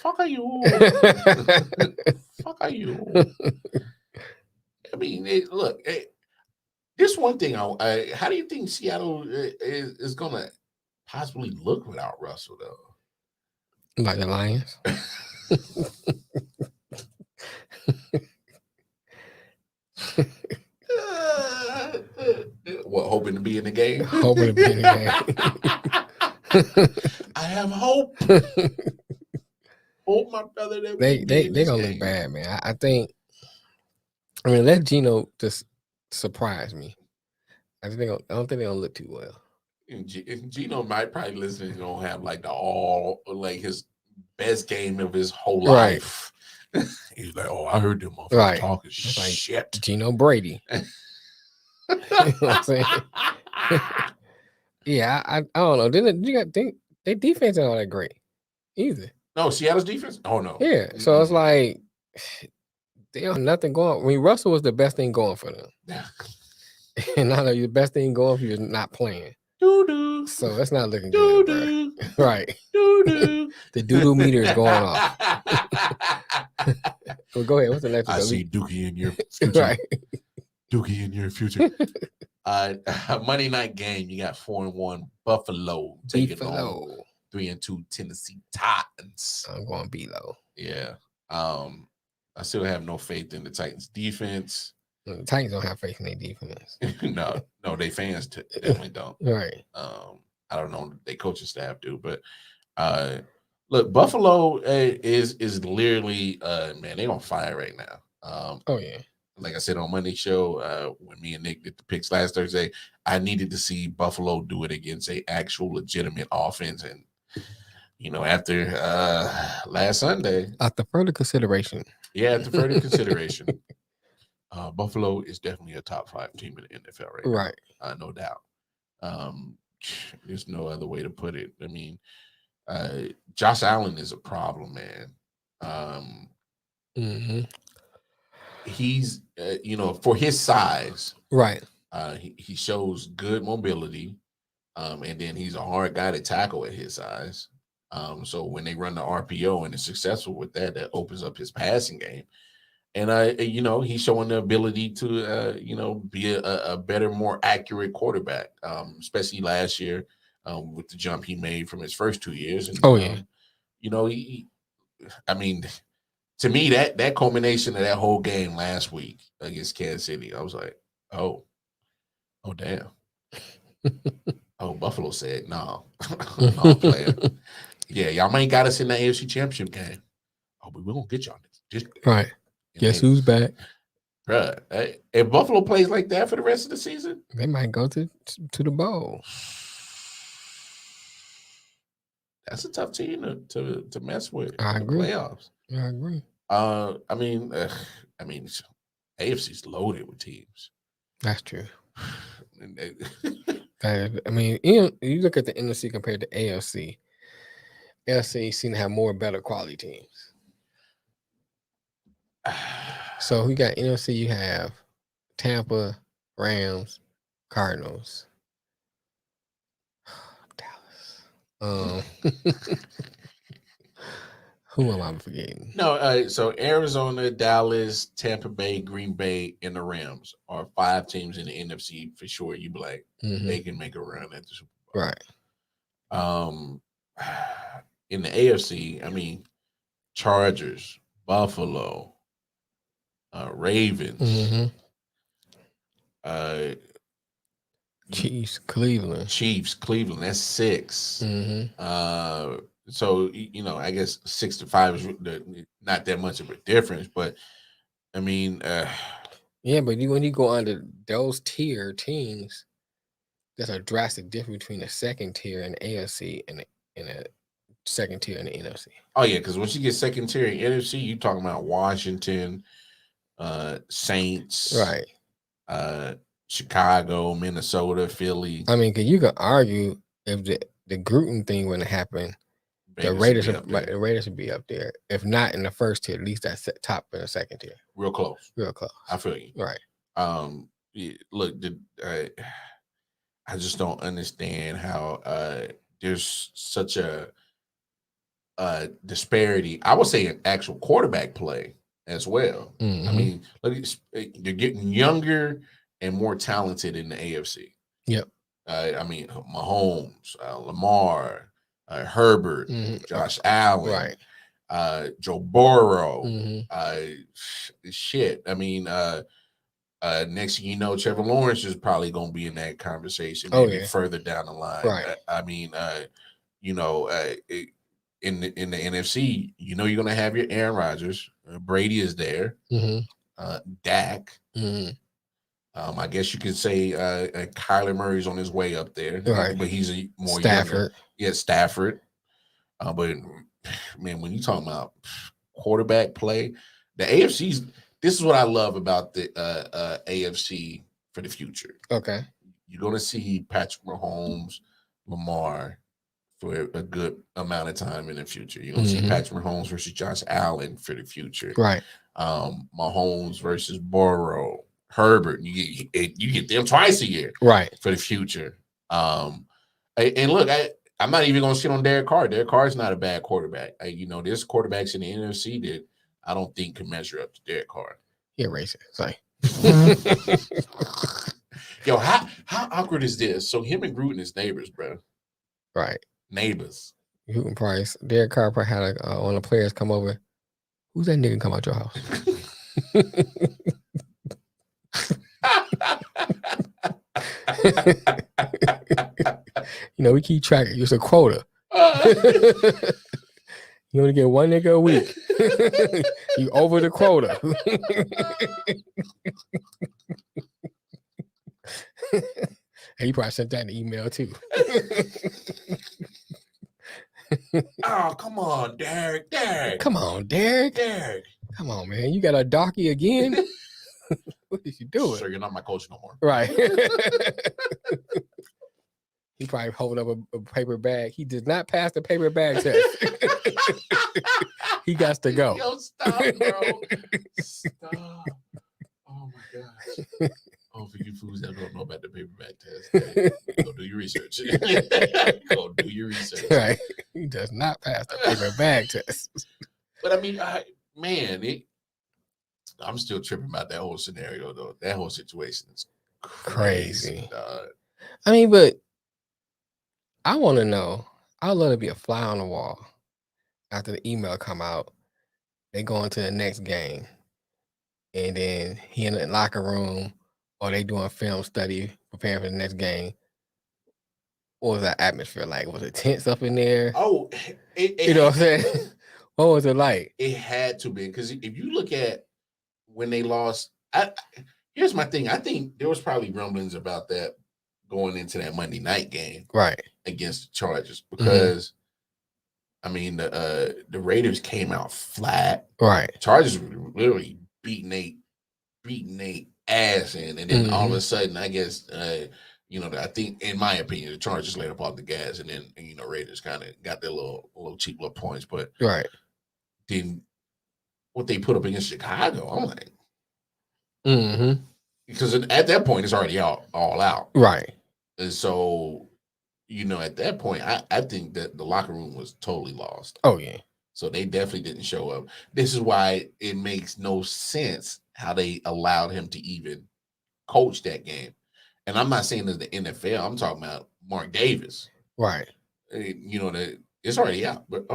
Fuck are you? Fuck are you? I mean, look, this one thing. How do you think Seattle is going to possibly look without Russell, though? Like the Lions. What, hoping to be in the game? Hoping to be in the game. I have hope. Hope, my brother. That they gonna look bad, man. I think. I mean, let Geno just surprise me. I don't think they're gonna look too well. Geno might probably listen. He's gonna have his best game of his whole life. He's like, "Oh, I heard them motherfuckers talking shit." Geno Brady. You know what I'm saying? Yeah, I don't know. Their defense ain't all that great either. No, Seattle's defense. Oh no. Yeah, so it's like they don't have nothing going. I mean, Russell was the best thing going for them. And now the best thing going for you is not playing. Doo-doo. So it's not looking good, bro. Right. Doo-doo. The doo-doo meter is going off. Well, go ahead. What's the next one? I see Dookie in your future. Right. Dookie in your future. Monday night game, you got 4-1 Buffalo taking on 3-2 Tennessee Titans. I'm going Below. Yeah. I still have no faith in the Titans defense. The Titans don't have faith in their defense. No, they fans definitely don't. Right. I don't know they coaching staff do, but look, Buffalo is literally man, they on fire right now. Oh yeah. Like I said on Monday's show, when me and Nick did the picks last Thursday, I needed to see Buffalo do it against a actual legitimate offense, and after last Sunday, after further consideration, Buffalo is definitely a top 5 team in the NFL right now. No doubt. There's no other way to put it. I mean, Josh Allen is a problem, man. Mm-hmm. He's, for his size, right. He shows good mobility, and then he's a hard guy to tackle at his size. So when they run the RPO and is successful with that, that opens up his passing game. And he's showing the ability to be a better, more accurate quarterback, especially last year with the jump he made from his first 2 years. And I mean, to me, that culmination of that whole game last week against Kansas City, I was like, oh damn. Oh, Buffalo said, no, no, player. Yeah, y'all ain't got us in the AFC Championship game. Oh, but we're gonna get y'all this game. Right. Guess who's back? Bruh, if Buffalo plays like that for the rest of the season, they might go to the bowl. That's a tough team to mess with. I in agree. The playoffs. I agree. I mean, AFC's loaded with teams. That's true. I mean, you look at the NFC compared to AFC. AFC seem to have more better quality teams. So we got NFC. You have Tampa, Rams, Cardinals, Dallas. Who am I forgetting? No, so Arizona, Dallas, Tampa Bay, Green Bay, and the Rams are 5 teams in the NFC for sure. You be like, they can make a run at the Super Bowl. Right. In the AFC, I mean, Chargers, Buffalo, Ravens, Chiefs, Cleveland. That's 6. So I guess 6 to 5 is not that much of a difference, but I mean, yeah, but when you go under those tier teams, there's a drastic difference between the second tier in the AFC and a second tier in the NFC. Oh yeah, because once you get second tier in NFC, you talking about Washington, Saints, right? Chicago, Minnesota, Philly. I mean, because you could argue if the Gruden thing wouldn't happen, the Raiders would be up there. If not in the first tier, at least that's top in the second tier. Real close. I feel you. Right. Look, I just don't understand how there's such a disparity. I would say an actual quarterback play as well. I mean, look, you're getting younger and more talented in the AFC. Yep. I mean, Mahomes, Lamar, Herbert, Josh Allen, Joe Burrow. Shit. I mean, next thing you know, Trevor Lawrence is probably going to be in that conversation maybe further down the line. Right. I mean, in the NFC, you're going to have your Aaron Rodgers. Brady is there. Dak. I guess you could say Kyler Murray's on his way up there, but he's a more Stafford. Younger. Yeah, Stafford. But man, when you talking about quarterback play, the AFC's. This is what I love about the AFC for the future. Okay, you're going to see Patrick Mahomes, Lamar for a good amount of time in the future. You're going to see Patrick Mahomes versus Josh Allen for the future. Right. Mahomes versus Burrow. Herbert, you get them twice a year, right, for the future. And look, I'm not even gonna shit on Derek Carr. Derek Carr is not a bad quarterback. There's quarterbacks in the NFC that I don't think can measure up to Derek Carr. You're racist. Sorry. Yo, how awkward is this? So him and Gruden is neighbors, bro. Right, neighbors. Gruden Price, Derek Carr probably had one of the players come over. Who's that nigga come out your house? We keep track. It's a quota. You only get one nigga a week. You over the quota. And you probably sent that in an email too. Oh, come on, Derek. Come on, Derek. Come on, man. You got a darkie again? What did you do? Sir, you're not my coach no more. Right. He probably hold up a paper bag. He did not pass the paper bag test. He got to go. Yo, stop, bro. Stop. Oh my gosh. Oh, for you fools that don't know about the paperback test, hey, go do your research. Go do your research. Right. He does not pass the paperback test. But I mean, I'm still tripping about that whole scenario, though. That whole situation is crazy. I mean, but I want to know. I'd love to be a fly on the wall after the email come out. They go into the next game, and then he in the locker room, or they doing film study, preparing for the next game. What was that atmosphere like? Was it tense up in there? Oh, you know what I'm saying? What was it like? It had to be, because if you look at when they lost, here's my thing. I think there was probably rumblings about that going into that Monday night game, right, against the Chargers, because I mean the Raiders came out flat, right. Chargers were literally beating they ass in, and then all of a sudden, I guess I think, in my opinion, the Chargers laid up on the gas, and then Raiders kind of got their little cheap little points, but right. Then what they put up against Chicago, I'm like, because at that point it's already all out, right? And so, at that point, I think that the locker room was totally lost. Oh yeah. So they definitely didn't show up. This is why it makes no sense how they allowed him to even coach that game. And I'm not saying that the NFL. I'm talking about Mark Davis, right? That it's already out, but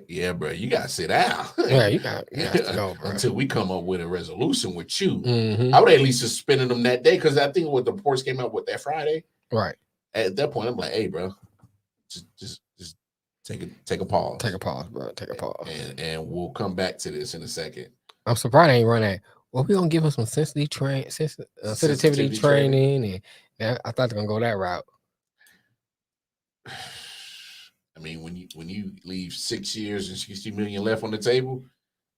yeah, bro, you gotta sit down. Yeah, you got to go, bro. Until we come up with a resolution with you. I would at least suspended them that day, because I think what the reports came out with that Friday. Right. At that point, I'm like, hey, bro, just take a pause. Take a pause, bro. Take a pause. And we'll come back to this in a second. I'm surprised they ain't run that. Well, we're gonna give us some sensitivity training, and I thought they're gonna go that route. I mean, when you leave 6 years and $60 million left on the table,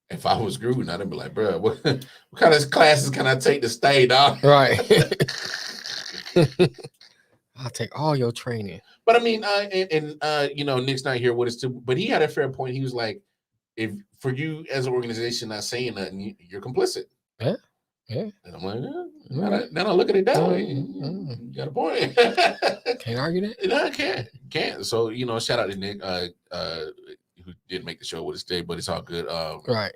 if I was Gruden, I'd be like, bro, what kind of classes can I take to stay, dog? Right. I'll take all your training. But I mean, Nick's not here with us too, but he had a fair point. He was like, if for you as an organization not saying nothing, you're complicit. Yeah. Yeah. And I'm like, now I look at it that way. You got a point. Can't argue that. No, I can't. So, shout out to Nick, who didn't make the show with us today, but it's all good. Right.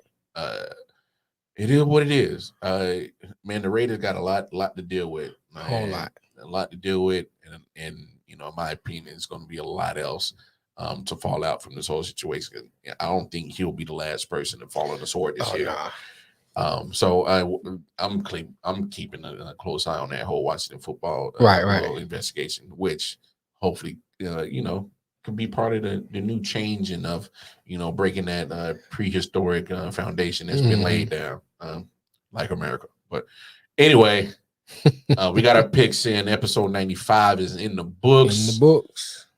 It is what it is. Man, the Raiders got a lot to deal with. A whole lot. A lot to deal with. And in my opinion, it's going to be a lot else to fall out from this whole situation. I don't think he'll be the last person to fall on the sword this year. Nah. So I'm keeping a close eye on that whole Washington football investigation, which hopefully can be part of the new changing of breaking that prehistoric foundation that's been laid down, like America. But anyway, we got our picks in. Episode 95 is in the books.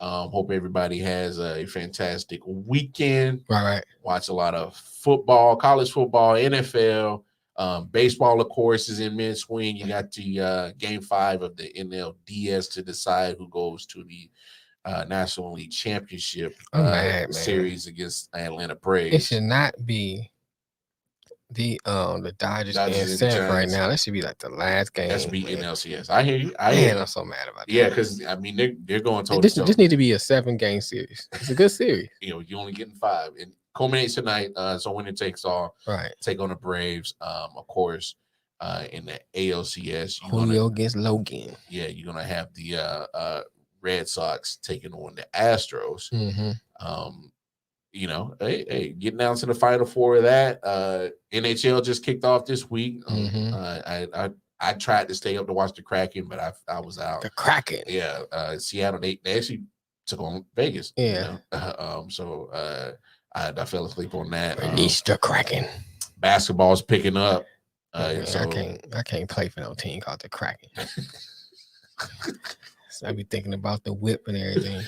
Hope everybody has a fantastic weekend. Right. Watch a lot of football, college football, NFL, baseball, of course, is in mid swing. You got the game 5 of the NLDS to decide who goes to the National League Championship series against Atlanta Braves. It should not be the Dodgers and Giants right now. That should be like the last game. That should be NLCS. I hear you. I'm so mad about that. Yeah, because I mean they're going toe to toe. This need to be a 7-game series. It's a good series. You're only getting 5. It culminates tonight. So winner takes all. Right. Take on the Braves. Of course, in the ALCS. Julio against Logan. Yeah, you're gonna have the Red Sox taking on the Astros. Hey, getting down to the Final Four of that. NHL just kicked off this week. I tried to stay up to watch the Kraken, but I was out. The Kraken. Yeah. Seattle, they actually took on Vegas. Yeah. So I fell asleep on that. Release the Kraken. Basketball's picking up. I can't play for no team called the Kraken. So I be thinking about the whip and everything.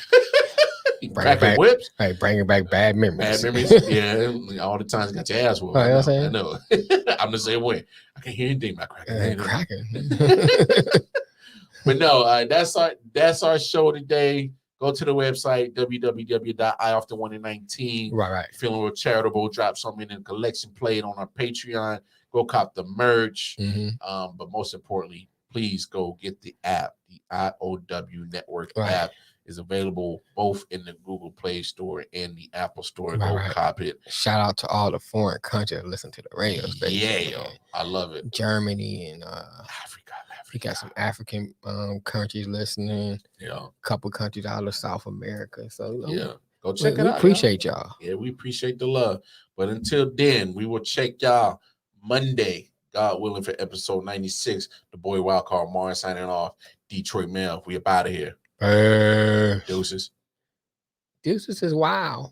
Cracking whips. Hey, bringing back bad memories. Bad memories. Yeah, all the times got your ass whooped. Right, I know. I'm the same way. I can't hear anything about cracking. Cracking. But no, that's our show today. Go to the website, www.I.O.W right. Feeling real charitable, drop something in the collection plate on our Patreon. Go cop the merch. But most importantly, please go get the app. The I.O.W Network app is available both in the Google Play Store and the Apple Store. Go cop it. Shout out to all the foreign countries that listen to the radio station. Yeah, I love it. Germany and Africa. We got some African countries listening. Yeah. A couple countries out of South America. So go check it out. We appreciate y'all. Yeah, we appreciate the love. But until then, we will check y'all Monday, God willing, for episode 96. The boy Wildcard Mars signing off. Detroit Mail. We up out of here. Deuces. Deuces is wow.